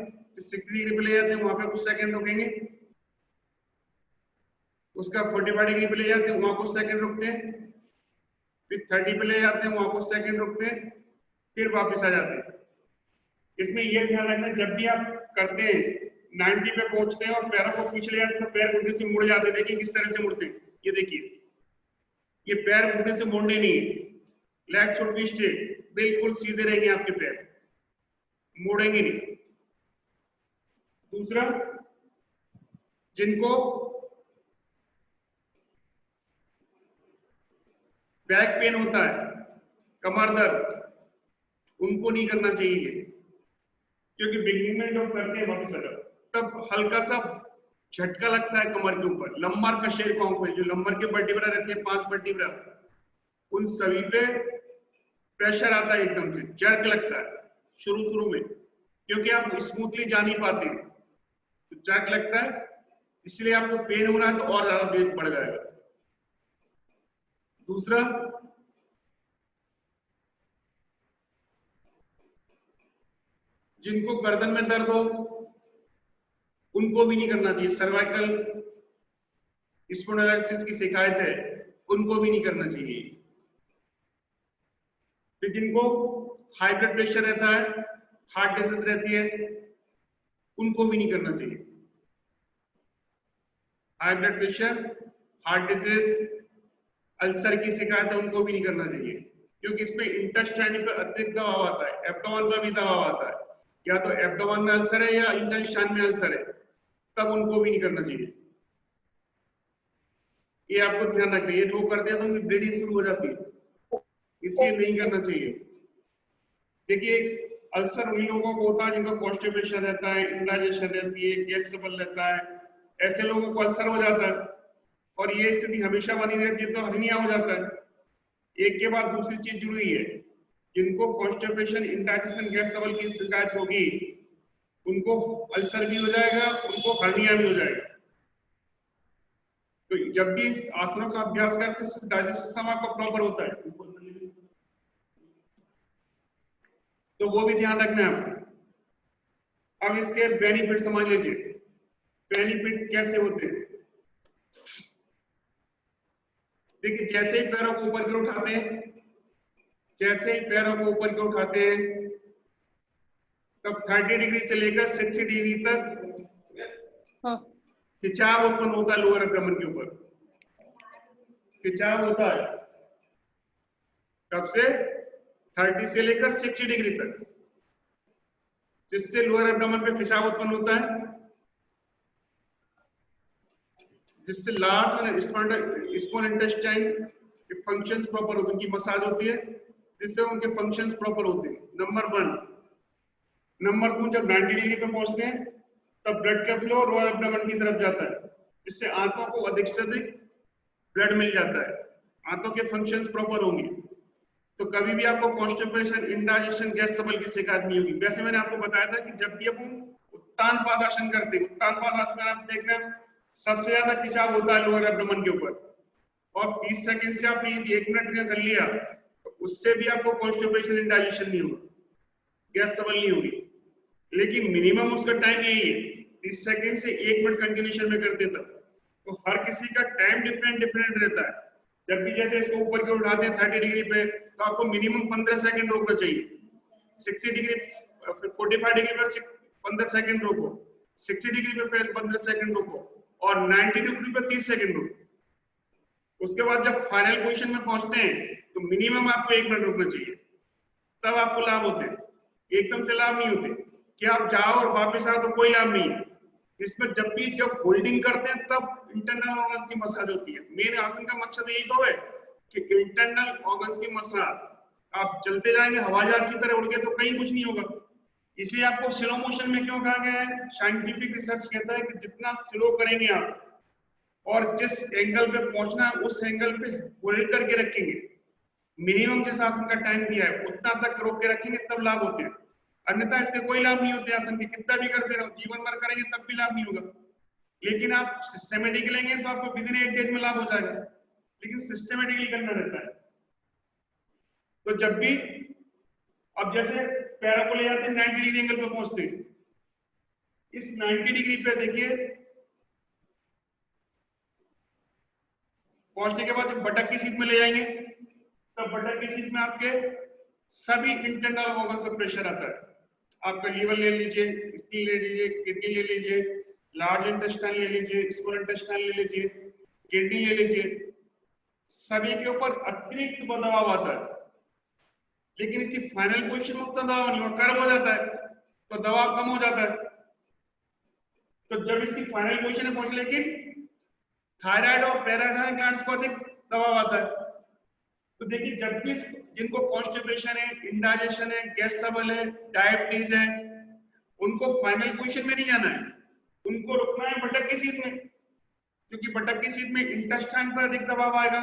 60 डिग्री पे ले जाते हैं, वहां पे कुछ सेकंड रुकेंगे, उसका 45 डिग्री पे ले जाते हैं, वहां कुछ सेकंड रुकते हैं, फिर 30 पे ले जाते हैं, वहां कुछ सेकंड रुकते हैं, फिर वापस आ जाते हैं। इसमें यह ध्यान रखना, जब भी आप करते हैं 90 पे पहुंचते हैं और पैरों को पीछे ले जाते हैं तो पैर घुटने से मुड़ जाते हैं। देखिए किस तरह से मुड़ते हैं, ये देखिए, ये पैर घुटने से मुड़ने नहीं है, लेग शुड बी स्ट्रेट, बिल्कुल सीधे रहेंगे आपके पैर, मुड़ेंगे नहीं। दूसरा, जिनको बैक पेन होता है, कमर दर्द, उनको नहीं करना चाहिए, क्योंकि बिगिनिंग में जब करते हैं वापस अगर तब हल्का सा झटका लगता है कमर के ऊपर, लंबर कशेरुकाओं पे, जो लंबर के वर्टिब्रा रहते हैं 5 वर्टिब्रा, उन सभी पे प्रेशर आता है, एकदम से जर्क लगता है शुरू में, क्योंकि आप स्मूथली जा नहीं पाते, तो जर्क लगता है, इसलिए आपको पेन हो रहा है तो और ज्यादा वेट बढ़ जाएगा। दूसरा, जिनको गर्दन में दर्द हो उनको भी नहीं करना चाहिए, सर्वाइकल स्पॉन्डिलोलिसिस की शिकायत है उनको भी नहीं करना चाहिए। फिर जिनको हाई ब्लड प्रेशर रहता है, हार्ट डिजीज रहती है, उनको भी नहीं करना चाहिए। High blood pressure, heart disease, ulcer की शिकायत है, उनको भी नहीं करना चाहिए, क्योंकि इसमें इंटेस्टाइन पर अतिरिक्त दबाव आता है, एब्डोमेन पर भी दबाव आता है, या तो एब्डोमेन में अल्सर है या इंटेस्टाइन में अल्सर है, तब उनको भी नहीं करना चाहिए। ये आपको ध्यान रखना है, ये वो करते हैं तो उनकी ब्लीडिंग शुरू हो जाती है, इसलिए नहीं करना चाहिए। देखिए अल्सर उन लोगों को होता है जिनको कॉन्स्टिपेशन रहता है, इंडाइजेशन रहती है, गैस ट्रबल रहता है, ऐसे लोगों को अल्सर हो जाता है और ये स्थिति हमेशा बनी रहती है तो हर्निया हो जाता है। एक के बाद दूसरी चीज जुड़ी है, जिनको कॉन्स्टिपेशन, इंडाइजेशन, गैस ट्रबल की शिकायत होगी उनको अल्सर भी हो जाएगा, उनको हर्निया भी हो जाएगा। तो जब भी इस आसनों का अभ्यास करते हैं डाइजेशन सिस्टम आपका प्रॉपर होता है, तो वो भी ध्यान रखना है आपको। अब इसके बेनिफिट समझ लीजिए, बेनिफिट कैसे होते हैं। देखिए जैसे ही पैरों को ऊपर की ओर उठाते हैं, जैसे ही पैरों को ऊपर की ओर उठाते हैं तब 30 डिग्री से लेकर 60 डिग्री तक खिंचाव उत्पन्न होता है लोअर एब्डोमेन के ऊपर, खिंचाव होता है कब से 30 से लेकर 60 डिग्री तक, जिससे लोअर एब्डोमेन पे खिंचाव उत्पन्न होता है, जिससे लार्ज स्मॉल इंटेस्टाइन के फंक्शंस प्रॉपर होते हैं, उनकी मसाज होती है, जिससे उनके फंक्शंस प्रॉपर होते हैं। नंबर 1। नंबर 2, जब 90 डिग्री पे पहुंचते हैं तब ब्लड का फ्लो लोअर एब्डोमेन की तरफ जाता है, जिससे आंतों को अधिक से अधिक ब्लड मिल जाता है, आंतों के फंक्शंस प्रॉपर होंगे, तो कभी भी आपको कॉन्स्टिपेशन, इंडाइजेशन, गैस ट्रबल की शिकायत नहीं होगी। वैसे मैंने आपको बताया था कि जब भी हम उत्तान पादासन करते हैं, उत्तान पादासन में आप देख रहे हैं सबसे ज्यादा खिंचाव होता है लोअर एब्डोमेन के ऊपर, और 30 सेकंड से आपने 1 मिनट का कर लिया तो उससे भी आपको कॉन्स्टिपेशन, इंडाइजेशन नहीं होगा, गैस ट्रबल नहीं होगी। लेकिन मिनिमम उसका टाइम यही है, 30 सेकंड से 1 मिनट कंटिन्यूशन में करते तब। तो हर किसी का टाइम डिफरेंट रहता है। जब भी जैसे इसको ऊपर की ओर उठाते हैं 30 डिग्री पे तो आपको मिनिमम 15 सेकंड रोकना चाहिए, 60 डिग्री 45 डिग्री पर 15 सेकंड रोको, 60 डिग्री पे फिर 15 सेकंड रोको, और 90 डिग्री पे 30 सेकंड रुको। उसके बाद जब फाइनल पोजीशन में पहुंचते हैं तो मिनिमम आपको 1 मिनट रुकना चाहिए, तब आपको लाभ होते हैं। एकदम से लाभ नहीं होते कि आप जाओ और वापस आओ तो कोई लाभ नहीं है। इसमें जब होल्डिंग करते हैं तब इंटरनल ऑर्गन्स की मसाज होती है। मेन आसन का मकसद यही तो है कि इंटरनल ऑर्गन्स की मसाज। आप चलते जाएंगे हवाई जहाज की तरह उड़ के तो कहीं कुछ नहीं होगा। इसलिए आपको स्लो मोशन में क्यों कहा गया है? साइंटिफिक रिसर्च कहता है कि जितना स्लो करेंगे आप और जिस एंगल पे पहुंचना है उस एंगल पे होल्ड करके रखेंगे, मिनिमम जिस आसन का टाइम दिया है उतना तक रोक के रखेंगे तब लाभ होते हैं। अन्यथा इससे कोई लाभ नहीं होते आसन के, कितना भी करते रहो जीवन भर करेंगे तब भी लाभ नहीं होगा। लेकिन आप सिस्टमेटिक लेंगे तो आपको विदिन 8 डेज में लाभ हो जाएगा, लेकिन सिस्टमेटिकली करना रहता है। तो जब भी अब जैसे पैरों को ले जाते हैं 90 डिग्री एंगल पे पहुंचते हैं, इस 90 डिग्री पे देखिए पहुंचने के बाद जब बटक की सीट में ले जाएंगे तब बटक की सीट में आपके सभी इंटरनल ऑर्गन पर प्रेशर आता है। आपका लीवर ले लीजिए, स्प्लीन ले लीजिए, किडनी ले लीजिए, लार्ज इंटेस्टाइन ले लीजिए, स्मॉल इंटेस्टाइन ले लीजिए, किडनी ले लीजिए, सभी के ऊपर अतिरिक्त दबाव आता है। लेकिन इसकी फाइनल पोजीशन में उतना दबाव नहीं, और कर्व हो जाता है तो दबाव कम हो जाता है। तो जब इसकी फाइनल पोजीशन में पहुंचे, लेकिन थायराइड और पैराथायराइड ग्लैंड्स को अधिक दबाव आता है। तो देखिए जब भी जिनको कॉन्स्टिपेशन है, इंडाइजेशन है, गैस ट्रबल है, डायबिटीज है, उनको फाइनल पोजीशन में नहीं जाना है, उनको रुकना है बटक की सीट में, क्योंकि बटक की सीट में इंटेस्टाइन पर अधिक दबाव आएगा,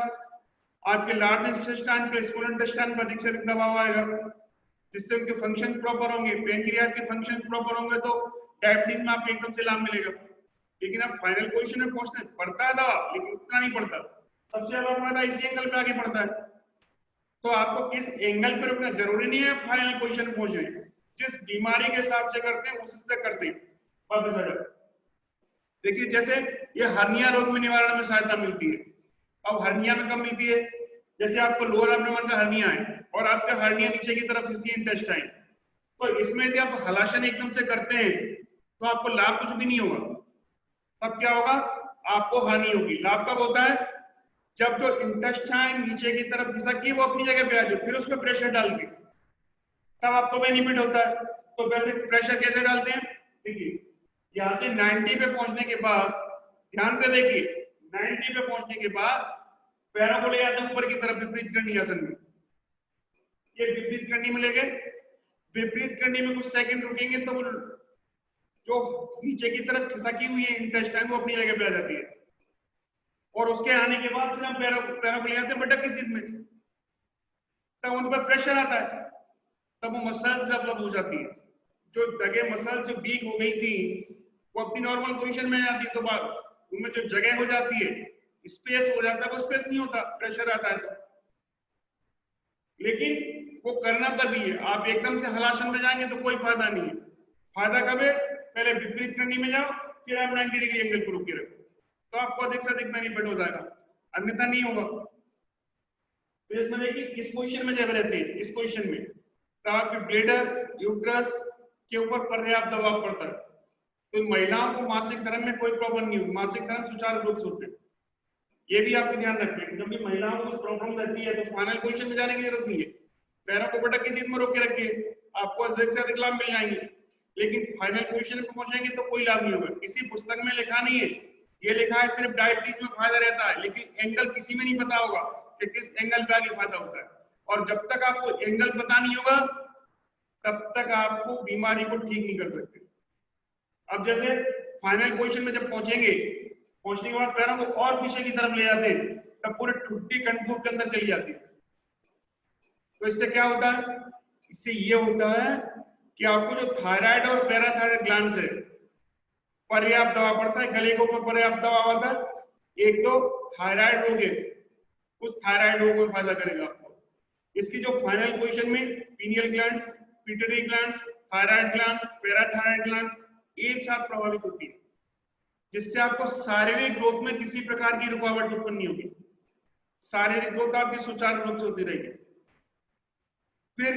आपके लार्ज इंटेस्टाइन पे, स्मॉल इंटेस्टाइन पर अधिक से अधिक दबाव आएगा, जिससे उनके फंक्शन प्रॉपर होंगे, पेनक्रियाज के फंक्शन प्रॉपर होंगे तो डायबिटीज में आपको एकदम से लाभ मिलेगा। लेकिन आप फाइनल पोजीशन में पहुंचने पड़ता है दवा, लेकिन उतना नहीं पड़ता। सबसे ज्यादा फायदा इसी एंगल पे आगे पड़ता है। तो आपको किस एंगल पे रुकना जरूरी नहीं है फाइनल पोजीशन में पहुंचने, जिस बीमारी के हिसाब से करते हैं उस हिस्से करते हैं। वापस आ जाओ, देखिए जैसे ये हर्निया रोग में निवारण में सहायता मिलती है। अब हर्निया में कब मिलती है? जैसे आपको लोअर एब्डोमेन का हर्निया है और आपका हर्निया नीचे की तरफ जिसकी इंटेस्टाइन, तो इसमें यदि आप हलाशन एकदम से करते हैं तो आपको लाभ कुछ भी नहीं होगा। तब क्या होगा? आपको हानि होगी। लाभ कब होता है? जब जो इंटेस्टाइन नीचे की तरफ खिसक के वो अपनी जगह पे आ जाए, फिर उसमें प्रेशर डाल के, तब आपको बेनिफिट होता है। तो वैसे प्रेशर कैसे डालते हैं? देखिए यहाँ से 90 पे पहुंचने के बाद, ध्यान से देखिए, 90 पे पहुंचने के बाद पैरों को ले जाते हैं ऊपर की तरफ विपरीत करनी आसन में। ये विपरीत करनी में ले गए, विपरीत करनी में कुछ सेकंड रुकेंगे तो वो जो नीचे की तरफ खिसकी हुई है इंटेस्टाइन वो अपनी जगह पे आ जाती है, और उसके आने के बाद फिर हम पैरों को ले जाते हैं बटक की सीट में, तब उन पर प्रेशर आता है, तब वो मसल्स डेवलप हो जाती है। जो जगह मसल जो वीक हो गई थी वो अपनी नॉर्मल पोजीशन में आ जाती है, तो उनमें जो जगह हो जाती है, स्पेस हो जाता है, वो स्पेस नहीं होता, प्रेशर आता है तो। लेकिन वो करना तभी है, आप एकदम से हलासन में जाएंगे तो कोई फायदा नहीं है। फायदा कब है? पहले विपरीत करनी में जाओ, फिर आप 90 डिग्री एंगल पर रुके रखो, तो आपको अधिक से अधिक बेनिफिट हो जाएगा, अन्यथा नहीं होगा। तो इसमें देखिए इस पोजीशन में जब रहते हैं, इस पोजीशन में, तो आपके ब्लैडर, यूट्रस के ऊपर पर्याप्त दबाव पड़ता है। तो महिलाओं को मासिक धर्म में कोई प्रॉब्लम नहीं होगी, मासिक धर्म सुचारू रूप से होते हैं। ये भी आपको ध्यान रखना है, जब भी महिलाओं को कुछ प्रॉब्लम रहती है तो फाइनल पोजीशन में जाने की जरूरत नहीं है, पैरों को बटक की सीट में रोक के रखिए, आपको अधिक से अधिक लाभ मिल जाएंगे। लेकिन फाइनल पोजीशन पे पहुंचेंगे तो कोई लाभ नहीं होगा। किसी पुस्तक में लिखा नहीं है, ये लिखा है सिर्फ डायबिटीज में फायदा रहता है, लेकिन एंगल किसी में नहीं पता होगा कि किस एंगल पे आगे फायदा होता है। और जब तक आपको एंगल पता नहीं होगा तब तक आपको बीमारी को ठीक नहीं कर सकते। अब जैसे फाइनल पोजीशन में जब पहुंचेंगे, पहुंचने के बाद पैरों को और पीछे की तरफ ले जाते हैं, तब पूरे ठुड्डी कंठूट के अंदर चली जाती है। तो इससे क्या होता है? इससे ये होता है कि आपको जो थायराइड और पैराथायराइड ग्लैंड्स है, पर्याप्त दबाव पड़ता है, गले के ऊपर पर्याप्त दबाव आता है। एक तो थायराइड रोग है, उस थायराइड रोग में फायदा करेगा आपको। इसकी जो फाइनल पोजीशन में pineal glands, pituitary glands, thyroid gland, parathyroid glands एक साथ प्रभावित होती है, जिससे आपको शारीरिक ग्रोथ में किसी प्रकार की रुकावट उत्पन्न नहीं होगी, शारीरिक ग्रोथ आपकी सुचारू रूप से होती रहेगी। फिर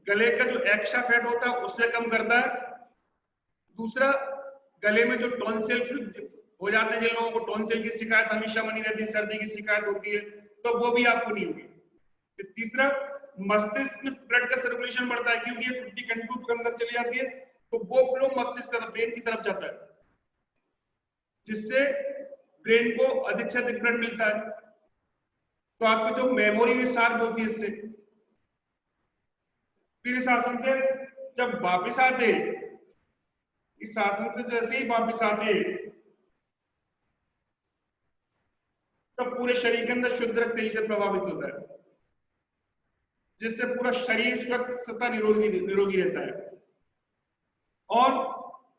गले का जो एक्स्ट्रा फैट होता है उससे कम करता है। दूसरा, गले में जो टॉन्सिल हो जाते हैं जिन लोगों को टॉन्सिल की शिकायत हमेशा बनी रहती है, सर्दी की शिकायत होती है, तो वो भी आपको नहीं होगी। फिर तीसरा, मस्तिष्क में ब्लड का सर्कुलेशन बढ़ता है, क्योंकि ये टूटी कंट्यूब के अंदर चली जाती है, तो वो फ्लो मस्तिष्क का ब्रेन की तरफ जाता है, जिससे ब्रेन को अधिक से अधिक ब्लड मिलता है, तो आपकी जो मेमोरी में शार्प होती है इससे। फिर इस आसन से जब वापिस आते, इस आसन से जैसे ही वापिस आते, तब पूरे शरीर के अंदर शुद्ध रक्त तेजी से प्रभावित होता है, जिससे पूरा शरीर स्वच्छ सतह निरोगी रहता है। और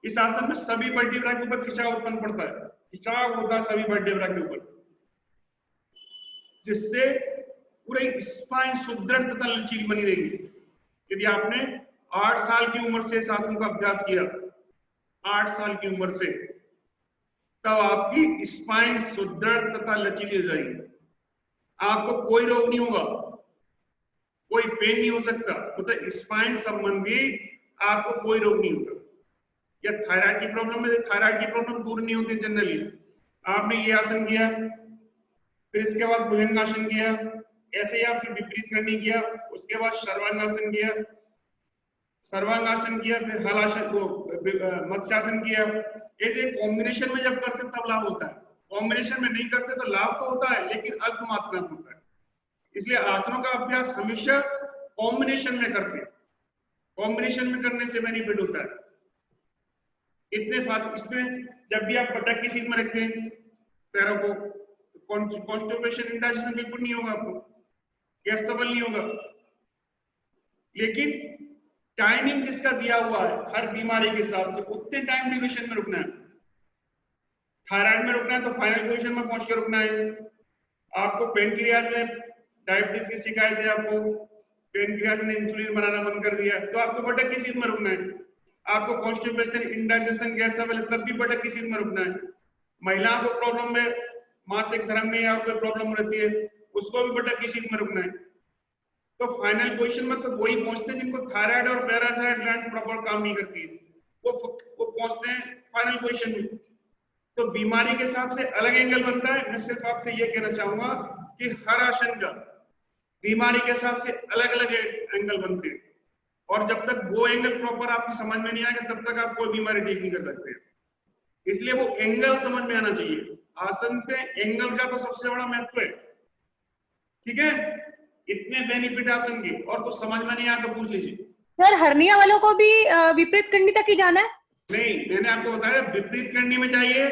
इस आसन में सभी वर्टिब्रा के ऊपर खिंचाव उत्पन्न पड़ता है, खिंचाव होता है सभी वर्टिब्रा के ऊपर, जिससे पूरी स्पाइन सुदृढ़ तथा लचीली बनी रहेगी। यदि आपने 8 साल की उम्र से इस आसन का अभ्यास किया, 8 साल की उम्र से, तब आपकी स्पाइन सुदृढ़ तथा लचीली हो जाएगी। आपको कोई रोग नहीं होगा, कोई पेन नहीं हो सकता, मतलब स्पाइन संबंधी आपको कोई रोग नहीं होगा। या थायराइड की प्रॉब्लम है, थायराइड की प्रॉब्लम दूर नहीं होती जनरली। आपने ये आसन किया, फिर इसके बाद भुजंगासन किया, ऐसे ही आपने विपरीत करनी किया, उसके बाद सर्वांगासन किया, सर्वांगासन किया, फिर हलासन को मत्स्यासन किया। ऐसे कॉम्बिनेशन में जब करते तब लाभ होता है, कॉम्बिनेशन में नहीं करते तो लाभ तो होता है लेकिन अल्प मात्रा में होता है। इसलिए आसनों का अभ्यास हमेशा कॉम्बिनेशन में करते हैं, कॉम्बिनेशन में करने से बेनिफिट होता है। इसमें जब भी आप बटक की सीट में रखते हैं पैरों को, कॉन्स्टिपेशन इंडाइजेशन बिल्कुल नहीं होगा, आपको गैस ट्रबल नहीं होगा। लेकिन टाइमिंग जिसका दिया हुआ है हर बीमारी के हिसाब से, उतने टाइम ड्यूरेशन में रुकना है। थायराइड में रुकना है तो फाइनल पोजीशन में पहुंच के रुकना है। आपको पेनक्रियाज में डायबिटीज की शिकायत है, आपको पेनक्रियाज ने इंसुलिन बनाना बंद कर दिया, तो आपको बटक की सीट में रुकना है। आपको कॉन्स्टिपेशन इंडाइजेशन गैस ट्रबल तब भी बटक की सीट में रुकना है। महिलाओं को प्रॉब्लम में मासिक धर्म में या कोई प्रॉब्लम रहती है, उसको भी बटक की सीट में रुकना है। तो फाइनल पोजीशन में तो वही पहुंचते हैं जिनको थायराइड और पैराथायराइड ग्लैंड्स प्रॉपर काम नहीं करती है, वो पहुंचते हैं फाइनल पोजीशन में। तो बीमारी के हिसाब से अलग एंगल बनता है। मैं सिर्फ आपसे ये कहना चाहूंगा कि हर आसन का बीमारी के हिसाब से अलग अलग एंगल बनते हैं, और जब तक वो एंगल प्रॉपर आपकी समझ में नहीं आएगा तब तक आप कोई बीमारी ठीक नहीं कर सकते। इसलिए वो एंगल समझ में आना चाहिए। आसन पे एंगल का तो सबसे बड़ा महत्व है, ठीक है। इतने बेनिफिट आसन के, और कुछ समझ में नहीं आया तो पूछ लीजिए। सर हर्निया वालों को भी विपरीत करनी तक ही जाना है? नहीं, मैंने आपको बताया विपरीत करनी में जाइए,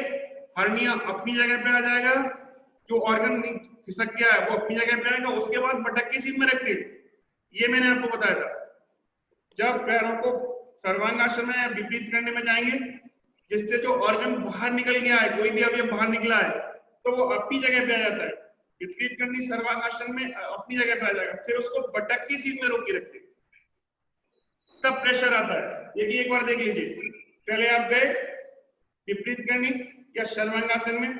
हर्निया अपनी जगह पे आ जाएगा, जो ऑर्गन खिसक गया है वो अपनी जगह पे आएगा, उसके बाद बटक की सीट में रखते, ये मैंने आपको बताया था। जब पैरों को सर्वांगासन में या विपरीत करने में जाएंगे, जिससे जो ऑर्गन बाहर निकल गया है, कोई भी अवयव बाहर निकला है, तो वो अपनी जगह पे आ जाता है। विपरीत करनी सर्वांगासन में अपनी जगह पे आ जाएगा, फिर उसको बटक की सीट में रोक के रखते, तब प्रेशर आता है। देखिए एक बार देख लीजिए, पहले आप गए विपरीत करनी या सर्वांगासन में,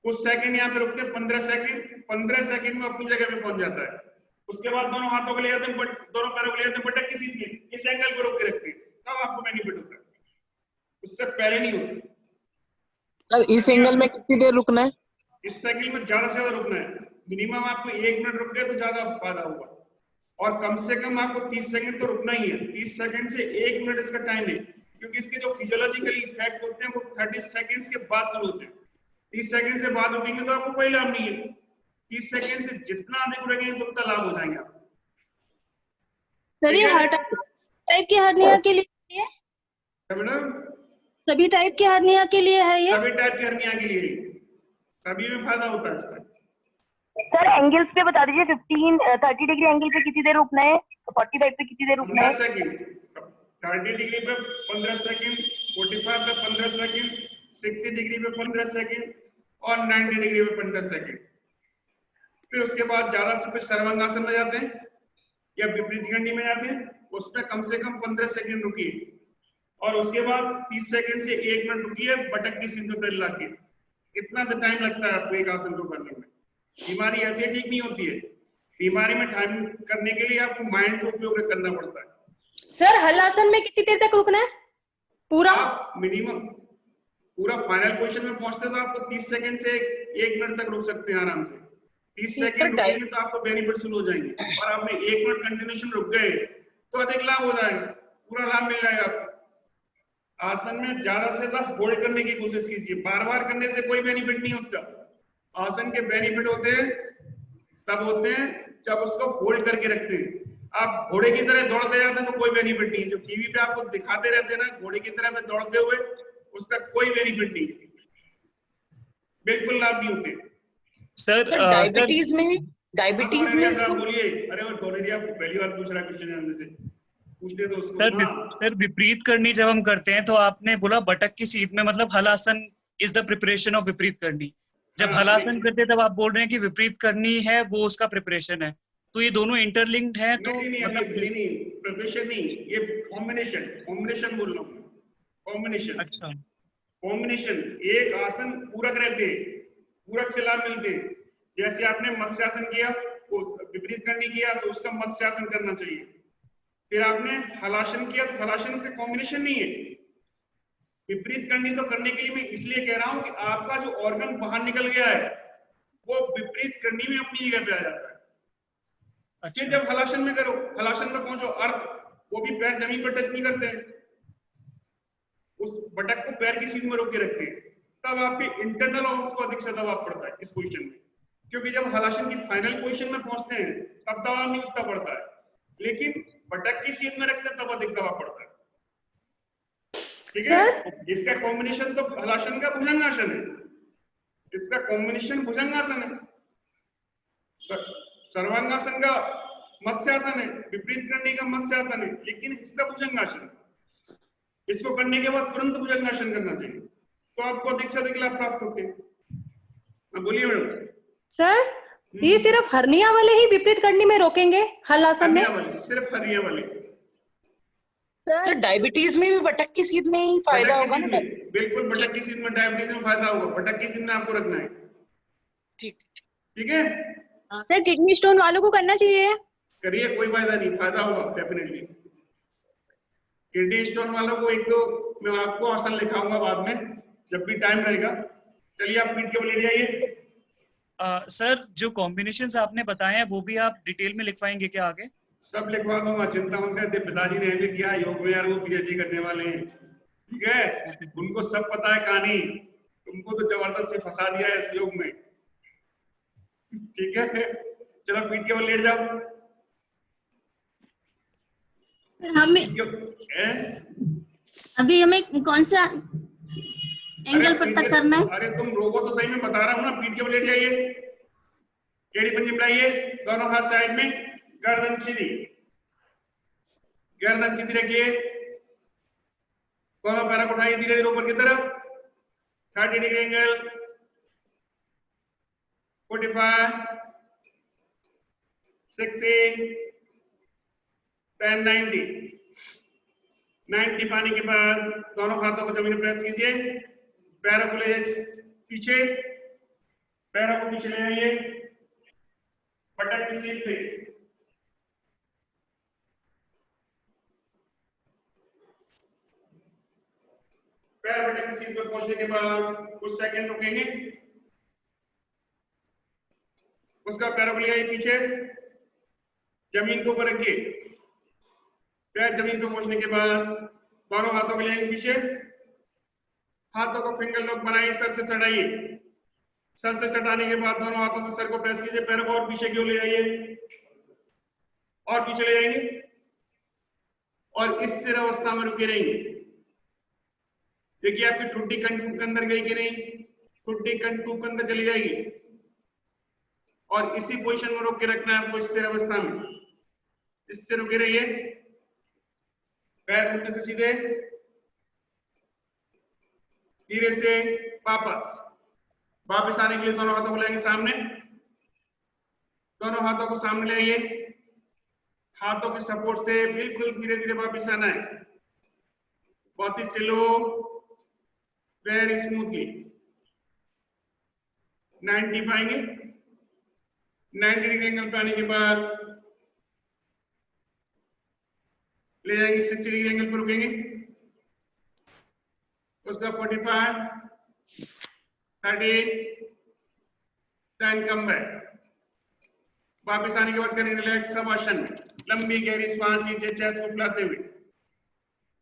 कुछ सेकंड यहाँ पे रुकते, 15 सेकंड में अपनी जगह पे पहुंच जाता है। उसके बाद दोनों हाथों को ले जाते हैं, दोनों पैरों को ले जाते हैं बटक की सीट में, इस एंगल पे रोक के रखते हैं, तब आपको बेनिफिट होता है, उससे पहले नहीं होता। सर इस एंगल में कितनी देर रुकना है? इस साइकिल में ज्यादा से ज्यादा रुकना है। मिनिमम आपको 1 मिनट रुक गए तो ज्यादा फायदा होगा, और कम से कम आपको 30 सेकंड तो रुकना ही है। 30 सेकंड से 1 मिनट इसका टाइम है, क्योंकि इसके जो फिजियोलॉजिकल इफेक्ट होते हैं वो 30 सेकंड्स के बाद शुरू होते हैं। 30 सेकंड से बाद रुकेंगे तो आपको कोई लाभ नहीं है। 30 सेकंड से जितना अधिक रुकेंगे तो उतना लाभ हो जाएंगे आप। सर ये हर टाइप की हर्निया के लिए है? मैडम सभी टाइप की हर्निया के लिए है ये? सभी टाइप की हर्निया के लिए, सभी में फायदा होता है इसका। सर एंगल्स पे बता दीजिए, 30 डिग्री एंगल पे कितनी देर रुकना है, 45 पे कितनी देर रुकना है? 15 सेकंड, 30 डिग्री पे 15 सेकंड, 45 पे 15 सेकंड, 60 डिग्री पे 15 सेकंड और 90 डिग्री पे 15 सेकंड। फिर उसके बाद ज्यादा से फिर सर्वांगासन में जाते हैं या विपरीत करनी में जाते हैं, उसमें कम से कम 15 सेकंड रुकिए, और उसके बाद 30 सेकंड से 1 मिनट रुकिए बटक की सीट पे लाके। इतना तो टाइम लगता है आपको एक आसन को करने में। बीमारी ऐसे ठीक नहीं होती है, बीमारी में टाइम करने के लिए आपको माइंड का उपयोग करना पड़ता है। सर हल आसन में कितनी देर तक रुकना है पूरा? आप मिनिमम पूरा फाइनल पोजीशन में पहुंचते तो आपको 30 सेकंड से 1 मिनट तक रुक सकते हैं आराम से। 30 सेकंड रुकेंगे तो आपको बेनिफिट शुरू हो जाएंगे, और आपने 1 मिनट कंटिन्यूशन रुक गए तो अधिक लाभ हो जाएगा, पूरा लाभ मिल जाएगा आपको। आसन में ज्यादा से ज्यादा होल्ड करने की कोशिश कीजिए, बार बार करने से कोई बेनिफिट नहीं है उसका। आसन के बेनिफिट होते हैं तब होते हैं जब उसको होल्ड करके रखते हैं। आप घोड़े की तरह दौड़ते जाते हैं तो कोई बेनिफिट नहीं है। जो टीवी पे आपको दिखाते रहते हैं ना घोड़े की तरह में दौड़ते हुए, उसका कोई बेनिफिट नहीं है, बिल्कुल लाभ नहीं होते। सर डायबिटीज में बोलिए। अरे वो टोलेरिया पहली बार पूछ रहा है क्वेश्चन अंदर से, पूछने दो उसको। सर विपरीत करनी जब हम करते हैं तो आपने बोला बटक की सीध में, मतलब halasana is the preparation of विपरीत करनी। जब हलासन करते हैं तब आप बोल रहे हैं कि विपरीत करनी है वो उसका प्रिपरेशन है, तो ये दोनों इंटरलिंक्ड है। तो नहीं प्रिपरेशन नहीं, ये कॉम्बिनेशन बोल रहा हूँ, कॉम्बिनेशन। अच्छा, कॉम्बिनेशन। एक आसन पूरक रहते, पूरक से लाभ मिलते। जैसे आपने मत्स्यासन किया, विपरीत करनी किया तो उसका मत्स्यासन करना चाहिए। फिर आपने हलासन किया तो हलासन से कॉम्बिनेशन नहीं है, विपरीत करनी तो करने के लिए मैं इसलिए कह रहा हूं कि आपका जो ऑर्गन बाहर निकल गया है वो विपरीत करनी में अपनी जगह पे आ जाता है। फिर जब हलासन में करो, हलासन में पहुंचो, अर्थ वो भी पैर जमीन पर टच नहीं करते हैं, उस बटक को पैर की सीध में रोक के रखते हैं, तब आपके इंटरनल ऑर्गन्स को अधिक से दबाव पड़ता है इस पोजीशन में। क्योंकि जब हलासन की फाइनल पोजीशन में पहुंचते हैं तब दबाव नहीं उतना पड़ता है, लेकिन बटक की सीध में रखते हैं तब अधिक दबाव पड़ता है। ठीक है, इसका कॉम्बिनेशन तो हलासन का भुजंगासन है, इसका कॉम्बिनेशन भुजंगासन है। सर्वांगासन का मत्स्यासन है, विपरीत करने का मत्स्यासन है, लेकिन इसका भुजंगासन। इसको करने के बाद तुरंत भुजंगासन करना चाहिए, तो आपको अधिक से अधिक लाभ प्राप्त होते हैं। बोलिए मैडम। सर ये सिर्फ हर्निया वाले ही विपरीत करनी में रोकेंगे हलासन में? सिर्फ हर्निया वाले। सर डायबिटीज में भी बटक की सीध में ही फायदा होगा ना? बिल्कुल, बटक की सीध में डायबिटीज में फायदा होगा, बटक की सीध में आपको रखना है। ठीक है सर किडनी स्टोन वालों को करना चाहिए? करिए, कोई फायदा नहीं, फायदा होगा डेफिनेटली। किडनी स्टोन वालों को 1-2 मैं आपको आसन लिखाऊंगा बाद में जब भी टाइम रहेगा। चलिए आप पीठ के बल लेट जाइए। सर जो कॉम्बिनेशंस आपने बताए हैं वो भी आप डिटेल में लिखवाएंगे क्या आगे? सब लिखवा दूंगा, चिंता मत करिए। पिताजी ने भी किया योग में यार, वो पीएचडी करने वाले हैं, ठीक है, उनको सब पता है कहानी। तुमको तो जबरदस्ती फंसा दिया है इस योग में, ठीक है। चलो पीठ के बल लेट जाओ। अभी हमें कौन सा एंगल पर तक करना है? अरे तुम रोको तो सही, में बता रहा हूँ ना। पीठ के बल लेट जाइए, टेढ़ी पंजे बढ़ाइए, दोनों हाथ साइड में, गर्दन सीधी, गर्दन सीधी रखिए, दोनों पैरों को उठाइए धीरे धीरे ऊपर की तरफ। 30 डिग्री एंगल, 45, 60, 10, 90 पाने के बाद दोनों हाथों को जमीन प्रेस कीजिए, पैरों को ले पीछे, पैरों को पीछे ले आइए, बटक की सीध पे, पैर बटक की सीध पर पहुंचने के बाद कुछ सेकंड रुकेंगे, उसका पैरों को ले आइए पीछे, जमीन के ऊपर रखिए, पैर जमीन पे पहुंचने के बाद दोनों हाथों को ले आइए पीछे, हाथों को फिंगर लॉक बनाइए, सर से सटाइए, सर से सटाने के बाद दोनों हाथों से सर को प्रेस कीजिए, पैरों को और पीछे क्यों ले आइए, और पीछे ले आएंगे, और इस स्थिर अवस्था में रुके रहेंगे। देखिए आपकी ठुड्डी कंटूक के अंदर गई कि नहीं, ठुड्डी कंटूक के अंदर चली जाएगी, और इसी पोजीशन में रोक के रखना है आपको, स्थिर अवस्था में, इससे रुके रहिए, पैर घुटने से सीधे, धीरे से वापस आने के लिए दोनों हाथों को लेंगे सामने, दोनों हाथों को सामने ले आइए, हाथों के सपोर्ट से बिल्कुल धीरे धीरे वापस आना है, बहुत ही स्लो, वेरी स्मूथली। 90 पाएंगे, 90 डिग्री एंगल पे आने के बाद ले जाएंगे, 60 डिग्री एंगल पर रुकेंगे, उसका 45, 30, then come back. वापस आने के बाद करें रिलैक्स शवासन में। लंबी गहरी सांस लीजिए चेस्ट को फुलाते हुए।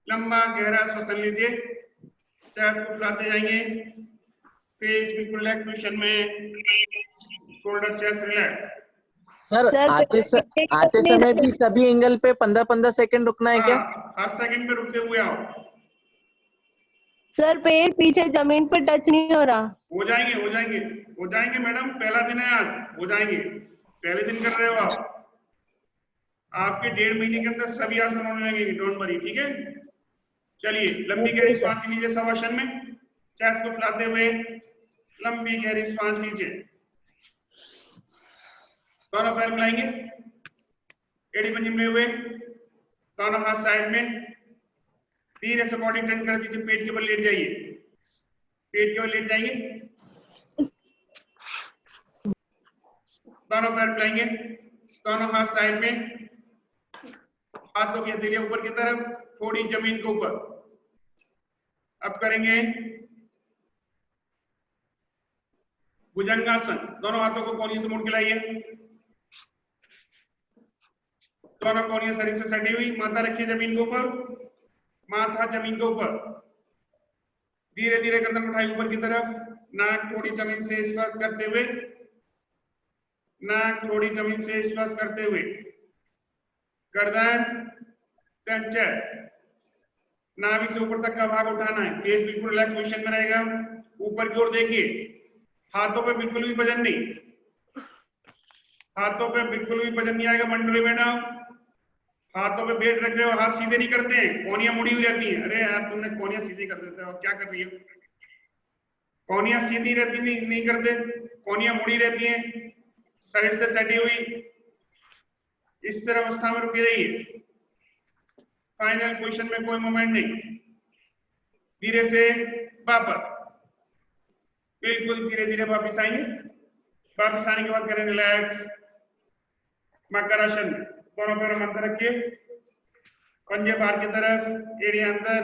लंबा गहरा श्वसन लीजिए, चेस्ट को फुलाते जाएंगे। फेस बिल्कुल रिलैक्स पोजीशन में, शोल्डर चेस्ट रिलैक्स। सर आते समय भी सभी एंगल पे 15-15 सेकंड रुकना है क्या? हर सेकंड पे रुकते हुए आओ। सर पैर पीछे जमीन पर टच नहीं हो रहा। हो जाएंगे मैडम, पहला दिन है आज, हो जाएंगे। पहले दिन कर रहे हो आप, आपके 1.5 महीने के अंदर सभी आसन होने लगेंगे, डोंट वरी, ठीक है। चलिए लंबी गहरी सांस लीजिए शवासन में, चेस्ट को फुलाते हुए लंबी गहरी सांस लीजिए। दोनों पैर मिलाएंगे, एड़ी पंजे में हुए, दोनों हाथ साइड में, धीरे से बॉडी टर्न कर दीजिए, पेट के बल लेट जाइए, पेट के बल लेट जाएंगे। दोनों पैर मिलाएंगे, दोनों हाथ साइड में, हाथों की हथेलियां ऊपर की तरफ, थोड़ी जमीन के ऊपर। अब करेंगे भुजंगासन। दोनों हाथों को कोहनी से मोड़ के लाइए, दोनों कोहनियां शरीर से सटी हुई, माथा रखिए जमीन के ऊपर, माथा जमीन के ऊपर। धीरे धीरे गर्दन उठाई ऊपर की तरफ, नाक थोड़ी जमीन से स्पर्श करते हुए, नाक थोड़ी जमीन से स्पर्श करते हुए, गर्दन चेस्ट, नाभि से ऊपर तक का भाग उठाना है। फेस बिल्कुल रिलैक्स पोजीशन में रहेगा, ऊपर की ओर देखिए, हाथों पे बिल्कुल भी वजन नहीं, हाथों पे बिल्कुल भी वजन नहीं आएगा। मंडली मैडम हाथों पे वेट रख रहे हो, हाथ सीधे नहीं करते हैं, कोहनियां मुड़ी हुई रहती हैं। अरे यार तुमने कोहनियां सीधी कर देते हो, क्या कर रही हो? कोहनियां सीधी रहती नहीं करते, कोहनियां मुड़ी रहती हैं, साइड से सटी हुई, इस तरह अवस्था में रुकी रहिए। फाइनल पोजीशन में कोई मूवमेंट नहीं, धीरे से वापस, बिल्कुल धीरे धीरे वापस आएंगे। वापस आने के बाद करें रिलैक्स मकरासन में। दोनों पैरों में अंदर रखिए, पंजे बाहर की तरफ, एड़ी अंदर,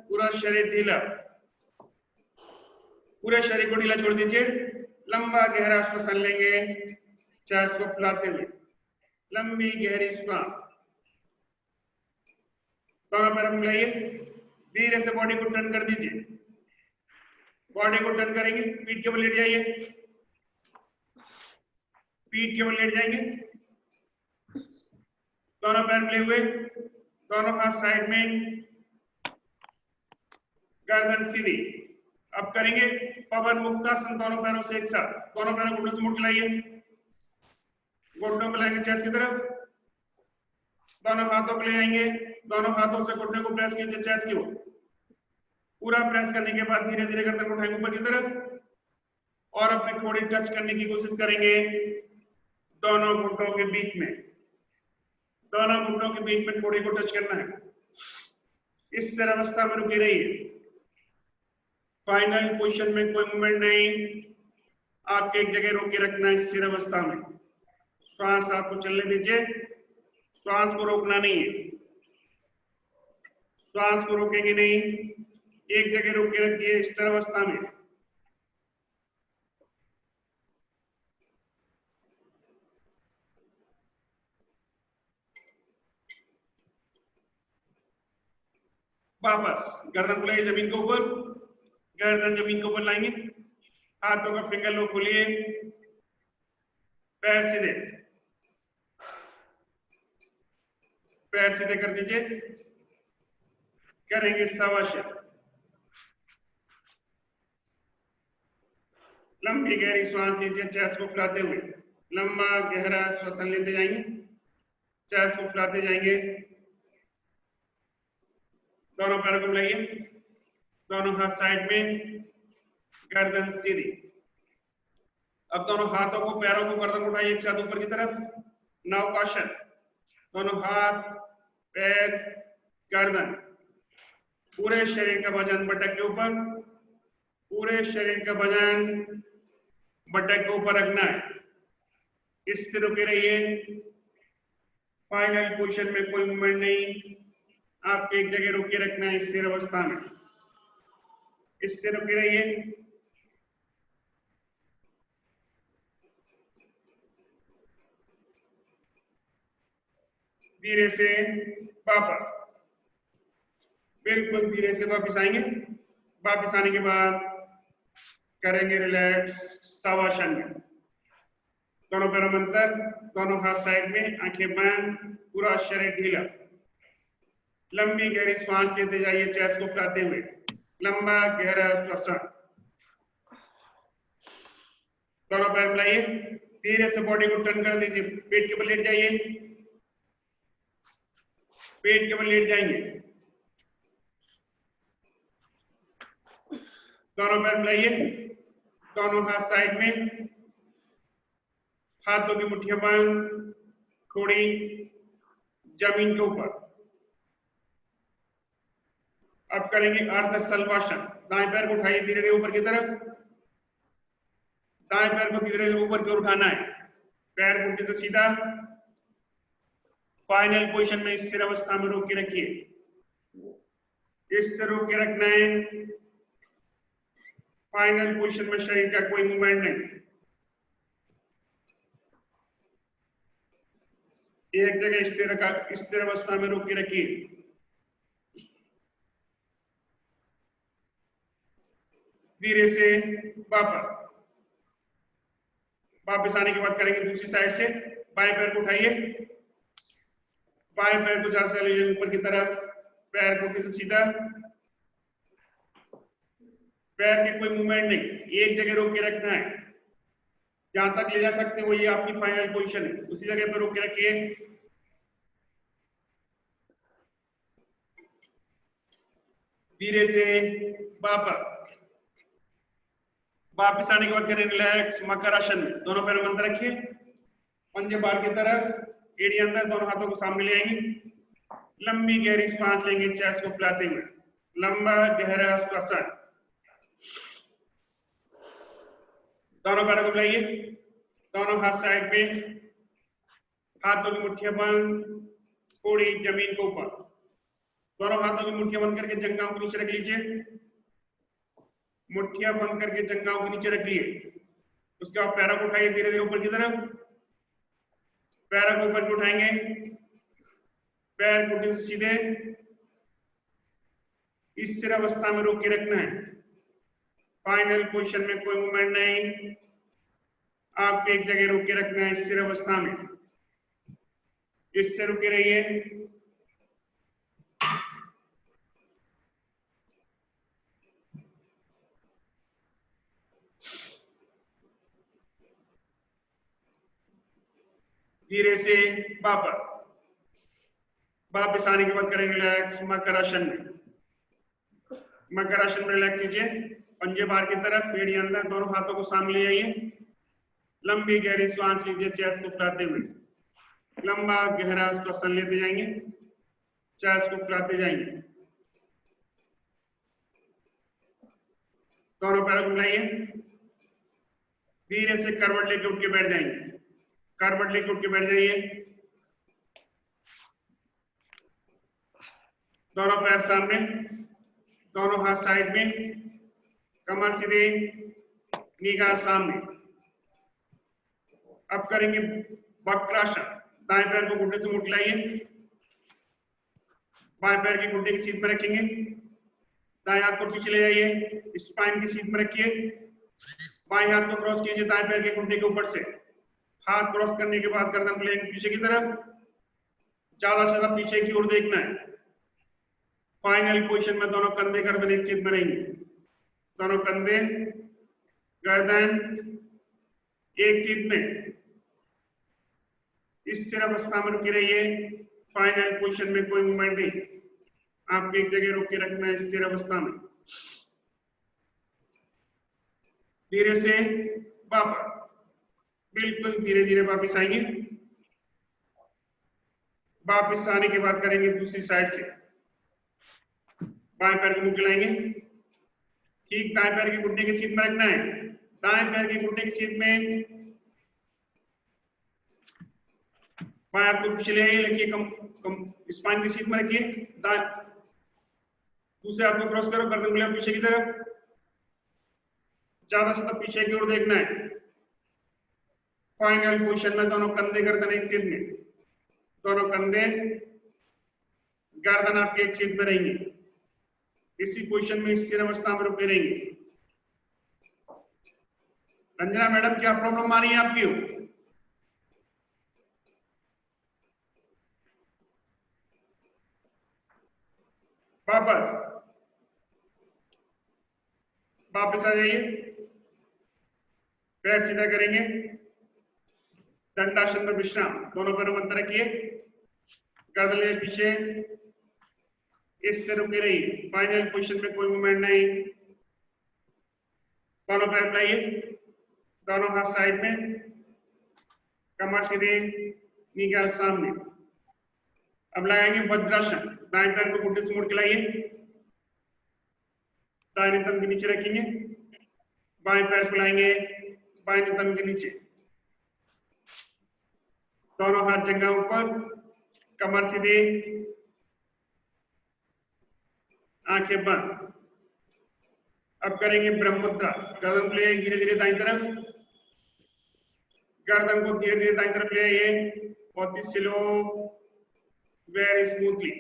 पूरा शरीर ढीला, पूरे शरीर को ढीला छोड़ दीजिए। लंबा गहरा श्वसन लेंगे, चेस्ट को फुलाते हुए, लंबी गहरी श्वास। दोनों पैरों में मिलाइए, धीरे से बॉडी को टर्न कर दीजिए, बॉडी को टर्न करेंगे, पीठ के बल लेट जाइए, पीठ के बल लेट जाएंगे। दोनों पैर मिले हुए, दोनों हाथ साइड में, गर्दन सीधी। अब करेंगे पवन मुक्तासन, दोनों पैरों से एक साथ, दोनों पैरों घुटनों से मुड़ के लाइए, घुटनों को लाएंगे चेस्ट की तरफ, दोनों हाथों को ले आएंगे, दोनों हाथों से घुटने को प्रेस कीजिए चेस्ट की ओर। पूरा प्रेस करने के बाद धीरे धीरे गर्दन उठाएंगे ऊपर की तरफ और अपनी थोड़ी टच करने की कोशिश करेंगे दोनों घुटनों के बीच में, दोनों घुटनों के बीच में थोड़ी को टच करना है। इस तरह अवस्था में रुकी रहिए। फाइनल पोजीशन में कोई मूवमेंट नहीं, आपके एक जगह रोक के रखना है इस स्थिर अवस्था में। श्वास आपको चलने दीजिए, श्वास को रोकना नहीं है, श्वास को रोकेंगे नहीं, एक जगह रोक के रखिए इस तरह अवस्था में। वापस गर्दन बुलाइए जमीन के ऊपर, गर्दन जमीन के ऊपर लाएंगे, हाथों का फिंगर लो खोलिए, पैर सीधे, पैर सीधे कर दीजिए। करेंगे शवासन, लंबी गहरी सांस लीजिए चेस्ट को फुलाते हुए, लंबा गहरा श्वसन लेते जाएंगे, चेस्ट को फुलाते जाएंगे। दोनों पैरों को मिलाइए, दोनों हाथ साइड में, गर्दन सीधी। अब दोनों हाथों को, पैरों को, गर्दन उठाइए एक साथ ऊपर की तरफ, नौकासन। दोनों हाथ, पैर, गर्दन, पूरे शरीर का वजन बटक के ऊपर, पूरे शरीर का वजन बटक के ऊपर रखना है। इससे रुके रहिए। फाइनल पोजीशन में कोई मूवमेंट नहीं, आपको एक जगह रोक के रखना है इस स्थिर अवस्था में। इससे रुके रहिए। धीरे से वापस, बिल्कुल धीरे से वापस आएंगे। वापस आने के बाद करेंगे रिलैक्स शवासन में, दोनों पैरों में अंतर, दोनों हाथ साइड में, आंखें बंद, पूरा शरीर ढीला। लंबी गहरी सांस लेते जाइए, चेस्ट को फैलाते हुए, लंबा गहरा श्वसन। दोनों पैर मिलाइए, धीरे से बॉडी को टर्न कर दीजिए, पेट के बल लेट जाइए, पेट के बल लेट जाएंगे। दोनों पैर मिलाइए, दोनों हाथ साइड में, हाथों की मुट्ठियां बंद, थोड़ी जमीन के ऊपर। अब करेंगे अर्ध सल्वासन। दाएं पैर को उठाइए धीरे धीरे ऊपर की तरफ, दाएं पैर को धीरे धीरे ऊपर की ओर उठाना है, पैर घुटने से सीधा। फाइनल पोजीशन में स्थिर अवस्था में रोक के रखिए, इससे रोक के रखना है। फाइनल पोजीशन में शरीर का कोई मूवमेंट नहीं, एक जगह स्थिर अवस्था में रोक के रखिए। धीरे से वापस आने के बाद करेंगे दूसरी साइड से। बाएं पैर को उठाइए, बाएं पैर को जहां से ले ऊपर की तरफ, पैर को से सीधा, पैर के कोई मूवमेंट नहीं, एक जगह रोक के रखना है। जहां तक ले जा सकते हो ये आपकी फाइनल पोजीशन है, उसी जगह पर रोक के रखिए। धीरे से वापस आने के बाद करें रिलैक्स मकरासन में, दोनों पैर बंद रखिए, पंजे बाहर की तरफ, एड़ी अंदर, दोनों हाथों को सामने ले आएंगे। लंबी गहरी सांस लेंगे, चेस्ट को फैलाते हुए, लंबा गहरा श्वसन। दोनों पैरों को मिलाइए, दोनों हाथ साइड पे, हाथों की मुट्ठियां बंद, थोड़ी जमीन के ऊपर। दोनों हाथों की मुट्ठियां बंद करके जंघाओं को नीचे रख लीजिए, मुट्ठियां बंद करके जंघाओं को नीचे रखिए। उसके बाद पैरों को उठाइए धीरे धीरे ऊपर की तरफ, पैरों को ऊपर उठाएंगे, पैर घुटने से सीधे, इस स्थिर अवस्था में रोक के रखना है। फाइनल पोजीशन में कोई मूवमेंट नहीं, आपको एक जगह रोक के रखना है स्थिर अवस्था में, इससे रुके रहिए। धीरे से वापस आने के बाद करेंगे रिलैक्स मकरासन में। मकरासन में रिलैक्स कीजिए, पंजे बाहर की तरफ, एड़ी अंदर, दोनों हाथों को सामने ले आइए। लंबी गहरी सांस लीजिए, चेस्ट को फैलाते हुए, लंबा गहरा श्वसन लेते जाएंगे, चेस्ट को फैलाते जाएंगे। दोनों पैरों को मिलाइए, धीरे से करवट लेके उठ के बैठ जाएंगे, करवट लेके उठ के बैठ जाइए। दोनों पैर सामने, दोनों हाथ साइड में, कमर सीधे, निगाह सामने। अब करेंगे वक्रासन। दाएं पैर को घुटने से मुड़ लाइए, बाएं पैर के घुटने की सीध में रखेंगे, दाएं हाथ को पीछे ले जाइए, स्पाइन की सीध में रखिए, बाएं हाथ को क्रॉस कीजिए दाएं पैर के घुटने के ऊपर से। हाथ क्रॉस करने के बाद गर्दन को लेंगे पीछे की तरफ, ज्यादा से ज्यादा पीछे की ओर देखना है। फाइनल पोजीशन में दोनों कंधे गर्दन एक चित में रहेंगे, दोनों कंधे गर्दन एक चित में, इस स्थिर अवस्था में रुके रहिए। फाइनल पोजीशन में कोई मूवमेंट नहीं, आपको एक जगह रोक के रखना है स्थिर अवस्था में। धीरे से वापस, बिल्कुल धीरे धीरे वापस आएंगे। वापस आने के बाद करेंगे दूसरी साइड से, बाएं पैर को मुंह लाएंगे, ठीक दाएं पैर के घुटने की सीध में रखना है। दाएं पैर के घुटने की सीध में बाएं हाथ को पीछे ले आइए, रखिए कम स्पाइन की सीध में रखिए, दूसरे हाथ को क्रॉस करो, गर्दन को ले पीछे की तरफ, ज्यादा से ज्यादा पीछे की ओर देखना है। फाइनल पोजीशन में दोनों कंधे गर्दन एक चित में, दोनों कंधे, गर्दन आपके एक सीध में रहेंगी। इसी पोजीशन में स्थिर अवस्था में रुके रहेंगे। रंजना मैडम क्या प्रॉब्लम आ रही है आपकी? वापस आ जाइए, पैर सीधा करेंगे, दंडासन में विश्राम, दोनों पैरों में अंतर रखिए, गर्दन ले पीछे, इससे रुके रहिए। फाइनल पोजीशन में कोई मूवमेंट नहीं। दोनों पैर फैलाइए, दोनों हाथ साइड में, कमर सीधे, नीचे सामने। अब लगाएंगे वज्रासन, दाएं पैर को घुटने से मोड़ के लाइए, दाहिने थंब के नीचे रखेंगे, बाएं पैर फैलाएंगे, बाएं थंब के नीचे, दोनों हाथ जंघा ऊपर, कमर सीधे, आंखें बंद। अब करेंगे ब्रह्म मुद्रा, गर्दन को ले आइए धीरे धीरे दाईं तरफ, गर्दन को धीरे धीरे दाईं तरफ ले आइए, बहुत ही slow, very smoothly.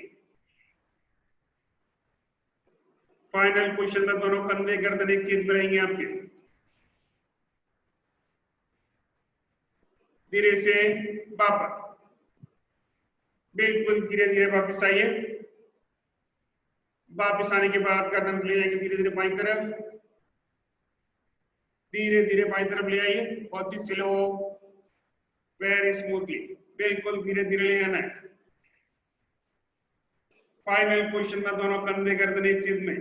Final position में दोनों कंधे गर्दन एक चीज में रहेंगे आपके। धीरे से वापस, बिल्कुल धीरे धीरे वापस आइए। वापस आने के बाद गर्दन को ले जाएंगे धीरे धीरे बाईं तरफ, धीरे धीरे बाईं तरफ ले आइए, बहुत ही स्लो, वेरी स्मूथली, बिल्कुल धीरे धीरे ले आना है। फाइनल पोजीशन में दोनों कंधे गर्दन एक चीज में।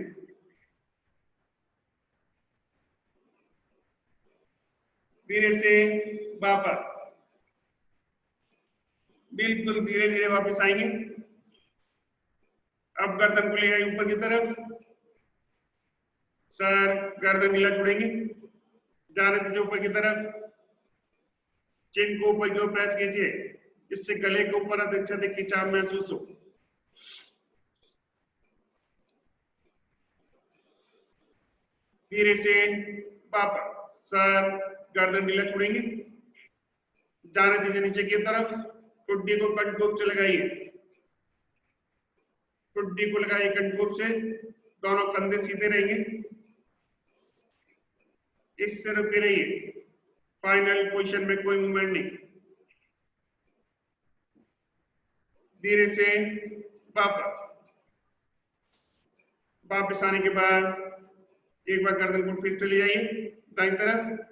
धीरे से वापस, बिल्कुल धीरे धीरे वापस आएंगे। अब गर्दन को ले आइए ऊपर की तरफ, सर गर्दन नीला छोड़ेंगे, जाने दीजिए ऊपर की तरफ, चिन को ऊपर की ओर प्रेस कीजिए, इससे गले के ऊपर अधिक खिंचाव महसूस हो। धीरे से वापस, सर गर्दन नीला छोड़ेंगे, जाने दीजिए नीचे की तरफ, ठुड्डी को कंठकोप से लगाइए, ठुड्डी को लगाइए कंठकोप से, दोनों कंधे सीधे रहेंगे, इससे रुके रहिए। फाइनल पोजीशन में कोई मूवमेंट नहीं। धीरे से वापस आने के बाद एक बार गर्दन को फिर चले जाइए दाईं तरफ,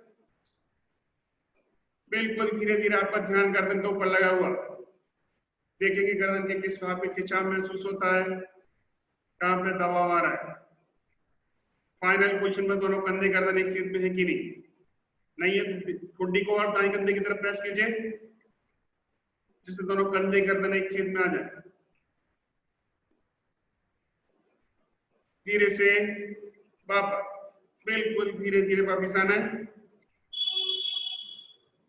बिल्कुल धीरे धीरे आपका ध्यान गर्दन के ऊपर लगा हुआ, देखेंगे गर्दन के किस भाग पे खिंचाव महसूस होता है, कहां पे दबाव आ रहा है। फाइनल पोजीशन में दोनों कंधे गर्दन एक चीज में है कि नहीं है, ठुड्डी को और दाएं कंधे की तरफ प्रेस कीजिए, जिससे दोनों कंधे गर्दन एक चीज में आ जाए। धीरे से वापस, बिल्कुल धीरे धीरे वापस आना है।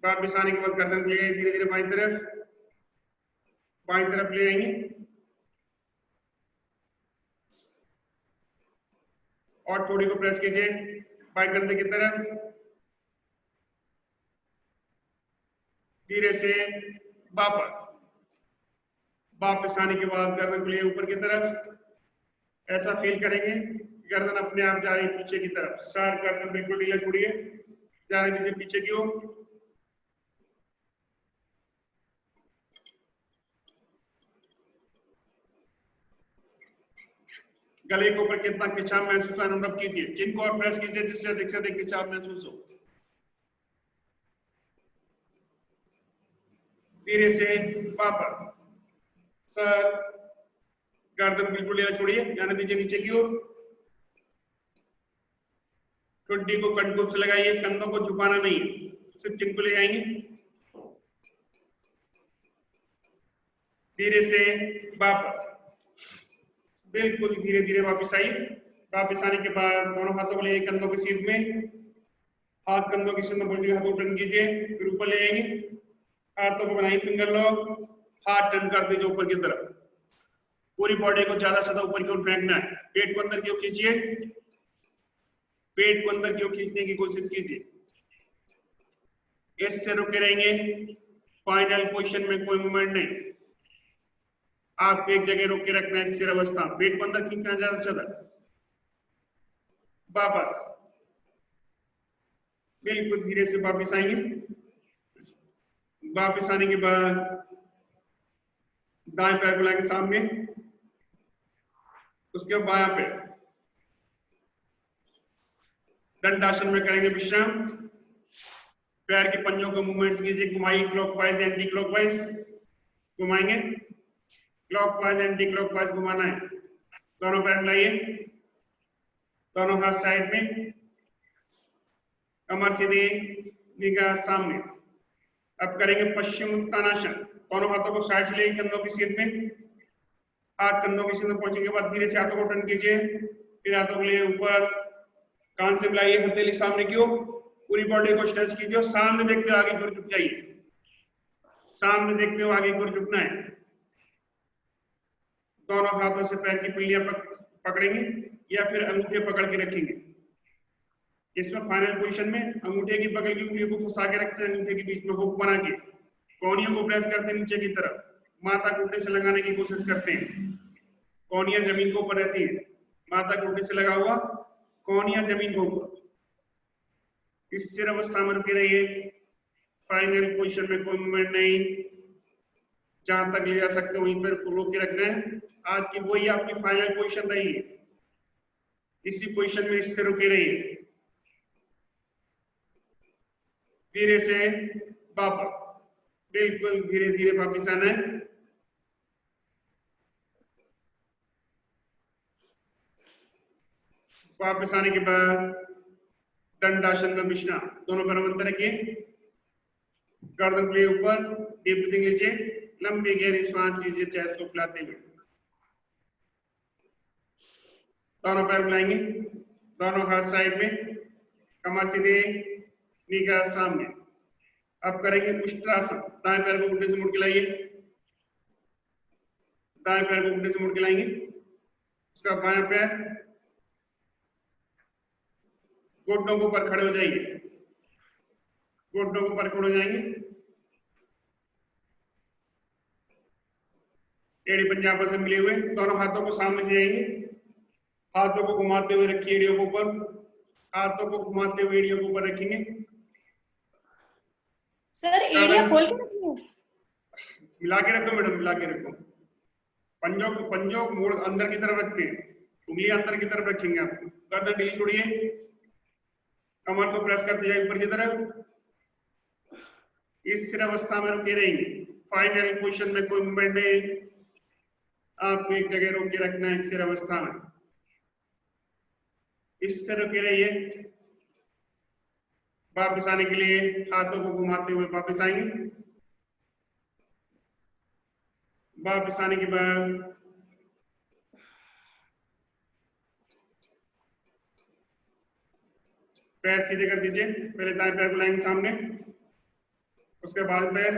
वापस आने के बाद गर्दन ले आइए धीरे धीरे बाईं तरफ ले आएंगे, और थोड़ी को प्रेस कीजिए बाएं कंधे की तरफ। धीरे से वापस आने के बाद गर्दन को ले ऊपर की तरफ, ऐसा फील करेंगे गर्दन अपने आप जा रही है पीछे की तरफ। सर गर्दन बिल्कुल ढीला छोड़िए, जाने दीजिए पीछे की ओर। गले के ऊपर कितना खिंचाव महसूस है अनुभव कीजिए, चिन को और प्रेस कीजिए जिससे अधिक से अधिक खिंचाव महसूस हो। धीरे से वापस, सर गर्दन बिल्कुल ढीला छोड़िए, जाने दीजिए नीचे की ओर। ठुड्डी को कंठकोप से लगाइए, कंधों को झुकाना नहीं, सिर्फ चिन को ले जाएंगे। धीरे से वापस, बिल्कुल धीरे धीरे वापस आइए। वापस आने के बाद दोनों हाथों को ले कंधों के सीध में, हाथ कंधों की सीध में बोलते हाथों टर्न कीजिए, फिर ऊपर ले आएंगे, हाथों को बनाइए फिंगर लॉक, हाथ टर्न कर दीजिए ऊपर की तरफ। पूरी बॉडी को ज्यादा से ज्यादा ऊपर की ओर फेंकना है, पेट को अंदर की ओर खींचिए, पेट को अंदर की ओर खींचने की कोशिश कीजिए, इससे रुके रहेंगे। फाइनल पोजीशन में कोई मूवमेंट नहीं। आपको एक जगह रोक के रखना है स्थिर अवस्था। पेट को अंदर खींचना ज्यादा ज्यादा, वापस बिल्कुल धीरे से वापस आएंगे। वापस आने के बाद दाएं पैर को लाएंगे सामने, उसके बाद बायां पैर दंडासन में करेंगे विश्राम। पैर के पंजों को मूवमेंट कीजिए, घुमाइए क्लॉकवाइज एंटी क्लॉकवाइज, घुमाएंगे क्लॉकवाइज एंटी क्लॉकवाइज घुमाना है। दोनों पैर मिलाइए, दोनों हाथ साइड में, कमर सीधे, निगाह सामने। अब करेंगे पश्चिम उत्तानासन। दोनों हाथों को साइड से लेंगे कंधों की सीध में, हाथ कंधों की सीध में पहुंचने के बाद धीरे से हाथों को टर्न कीजिए, फिर हाथों को लिए ऊपर, कान से मिलाइए, हथेली सामने की ओर, पूरी बॉडी को स्ट्रेच कीजिए और सामने देखते हुए आगे की ओर झुक जाइए। सामने देखते हुए आगे की ओर झुकना है। दोनों हाथों से पैर की पिल्लियां पकड़ेंगे या फिर अंगूठे पकड़ के रखेंगे। इसमें फाइनल पोजीशन में अंगूठे की पकड़ की उंगलियों को फंसा के रखते हैं, अंगूठे के बीच में हुक बना के कोहनियों को प्रेस करते हैं नीचे की तरफ, माथा घुटने से लगाने की कोशिश करते हैं। कोहनियां जमीन को ऊपर रहती है, माथा घुटने से लगा हुआ, कोहनियां जमीन को ऊपर। इस स्थिर अवस्था में रुके रहिए। फाइनल पोजीशन में कोई मूवमेंट नहीं, जहां तक ले जा सकते हो वहीं पर रोक के रखना है। आज की वही आपकी फाइनल पोजीशन रही है, इसी पोजीशन में स्थिर रुके रहिए। धीरे से वापस, बिल्कुल धीरे धीरे वापस आना है। वापस आने के बाद दंडासन में विश्राम। दोनों पैर अंदर रखिए, गर्दन के ऊपर, डीप ब्रीथिंग लीजिए, लंबी गहरी सांस लीजिए चेस्ट को फुलाते हुए। दोनों पैर मिलाएंगे, दोनों हाथ साइड में, कमर सीधे, निगाह सामने। अब करेंगे उष्ट्रासन। दाएं पैर को घुटने से मुड़ के लाइए, दाएं पैर को घुटने से मुड़ के लाएंगे, उसका बायां पैर घुटनों के ऊपर खड़े हो जाइए, घुटनों के ऊपर खड़े हो जाएंगे। एड़ी पंजे आपस में मिले हुए, दोनों हाथों को सामने से जाएंगे, हाथों को घुमाते हुए रखिए एड़ियों के ऊपर, हाथों को घुमाते हुए एड़ियों के ऊपर रखेंगे। सर एरिया खोल के रखिए, मिला के रखो मैडम, मिला के रखो। पंजों को मोड़ अंदर की तरफ रखते हैं, उंगलियां अंदर की तरफ रखेंगे आप। गर्दन ढीली छोड़िए, कमर को प्रेस करते जाइए ऊपर की तरफ। इस स्थिर अवस्था में रुके रहेंगे। फाइनल पोजीशन में कोई मूवमेंट नहीं, आपको एक जगह रोक के रखना है स्थिर अवस्था में। इससे रुके रहिए। वापस आने के लिए हाथों को घुमाते हुए वापस आएंगे। वापस आने के बाद पैर सीधे कर दीजिए। पहले दाएं पैर को लाएंगे सामने, उसके बाद पैर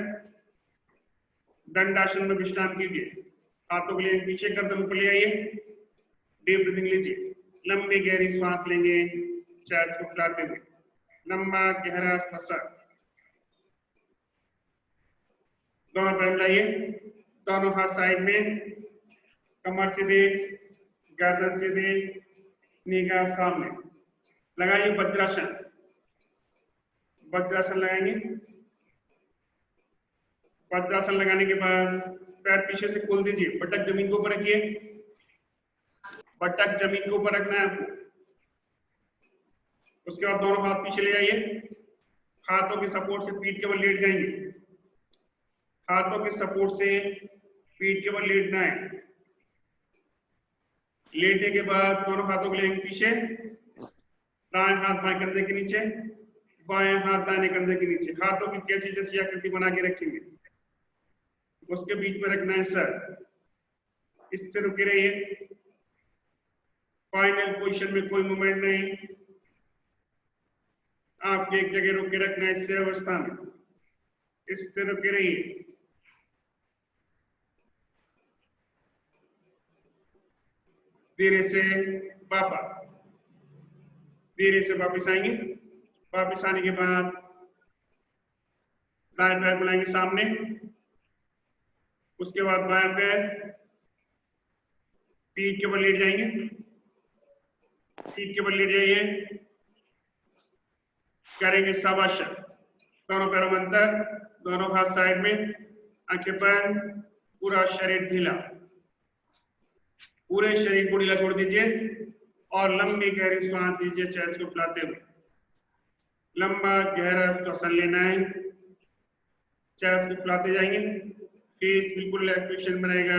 दंडासन में विश्राम कीजिए। हाथों को ले पीछे गर्दन ऊपर ले आइए, डीप ब्रीथिंग लीजिए, लंबी गहरी सांस लेंगे चेस्ट को फुलाते हुए, लंबा गहरा श्वास। दोनों पैर मिलाइए, दोनों हाथ साइड में, कमर सीधे, गर्दन सीधे, निगाह सामने। लगाइए वज्रासन। वज्रासन लगाएंगे। वज्रासन लगाने के बाद पैर पीछे से खोल दीजिए, पटक जमीन के ऊपर रखिए, पटक जमीन के ऊपर रखना है आपको। उसके बाद दोनों हाथ पीछे ले जाइए, हाथों के सपोर्ट से पीठ के बल लेट जाएंगे, हाथों के सपोर्ट से पीठ के बल लेटना है। लेटने के बाद दोनों हाथों को लेंगे पीछे, दाएं हाथ बाएं कंधे के नीचे, बाएं हाथ दाहिने कंधे के नीचे, हाथों की कैंची जैसी आकृति बना के रखेंगे, उसके बीच में रखना है सर। इससे रुके रहिए। फाइनल पोजीशन में कोई मूवमेंट नहीं, आपको एक जगह रुक के रखना है इससे अवस्था में। इससे रुके रहिए। धीरे से वापस, धीरे से वापस आएंगे। वापस आने के बाद दाएं पैर बुलाएंगे सामने, उसके बाद बायां पैर पीठ के बल लेट जाएंगे, पीठ के बल लेट जाइए, करेंगे शवासन, दोनों पैरों में अंतर, दोनों हाथ साइड में, आंखें बंद, पूरा शरीर ढीला, पूरे शरीर को ढीला छोड़ दीजिए और लंबी गहरी सांस लीजिए चेस्ट को फुलाते हुए। लंबा गहरा श्वसन लेना है, चेस्ट को फुलाते जाएंगे, फेस बिल्कुल रिलैक्सेशन बनेगा,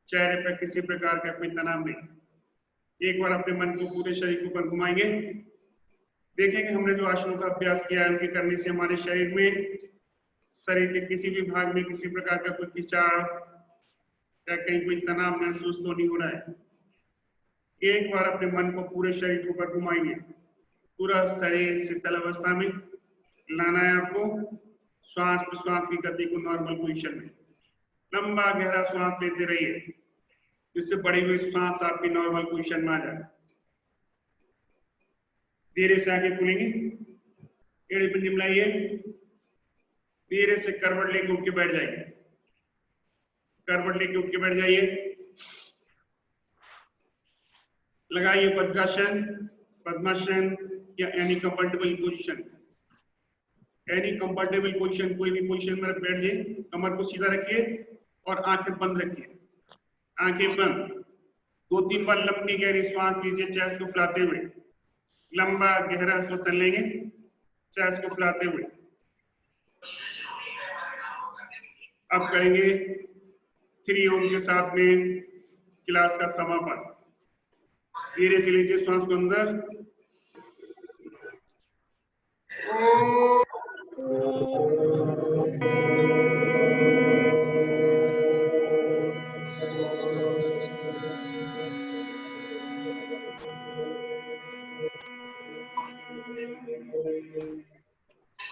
चेहरे पर किसी प्रकार का कोई तनाव नहीं। एक बार अपने मन को पूरे शरीर को ऊपर घुमाएंगे, देखेंगे हमने जो आसनों का अभ्यास किया है उनके करने से हमारे शरीर में, शरीर के किसी भी भाग में किसी प्रकार का कोई खिंचाव या कहीं कोई तनाव महसूस तो नहीं हो रहा है। एक बार अपने मन को पूरे शरीर के ऊपर घुमाएंगे, पूरा शरीर शीतल अवस्था में लाना है आपको, श्वास प्रश्वास की गति को नॉर्मल पोजीशन में, लंबा गहरा श्वास लेते रहिए जिससे बड़ी हुई श्वास आपकी नॉर्मल पोजीशन में आ जाए। धीरे से आगे खुलेंगे, एड़ी पिंडी मिलाइए, धीरे से करवट लेके उठ के बैठ जाइए, करवट लेके उठ के बैठ जाइए, लगाइए वज्रासन, पद्मासन या any comfortable position, any comfortable position, कोई भी पोजीशन में बैठ जाइए, कमर को सीधा रखिए और आंखें बंद रखिए, आंखें बंद, 2-3 बार लंबी गहरी श्वास लीजिए चेस्ट को फुलाते हुए, लंबा गहरा श्वसन लेंगे चेस्ट को फुलाते हुए। अब करेंगे 3 ओम के साथ में क्लास का समापन। धीरे से लीजिए श्वास को अंदर,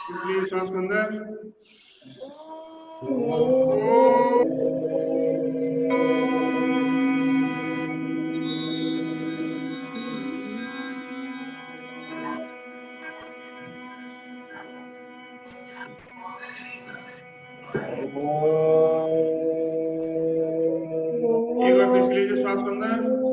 इसलिए श्वास को अंदर, एक बार फिर से लीजिए श्वास को अंदर,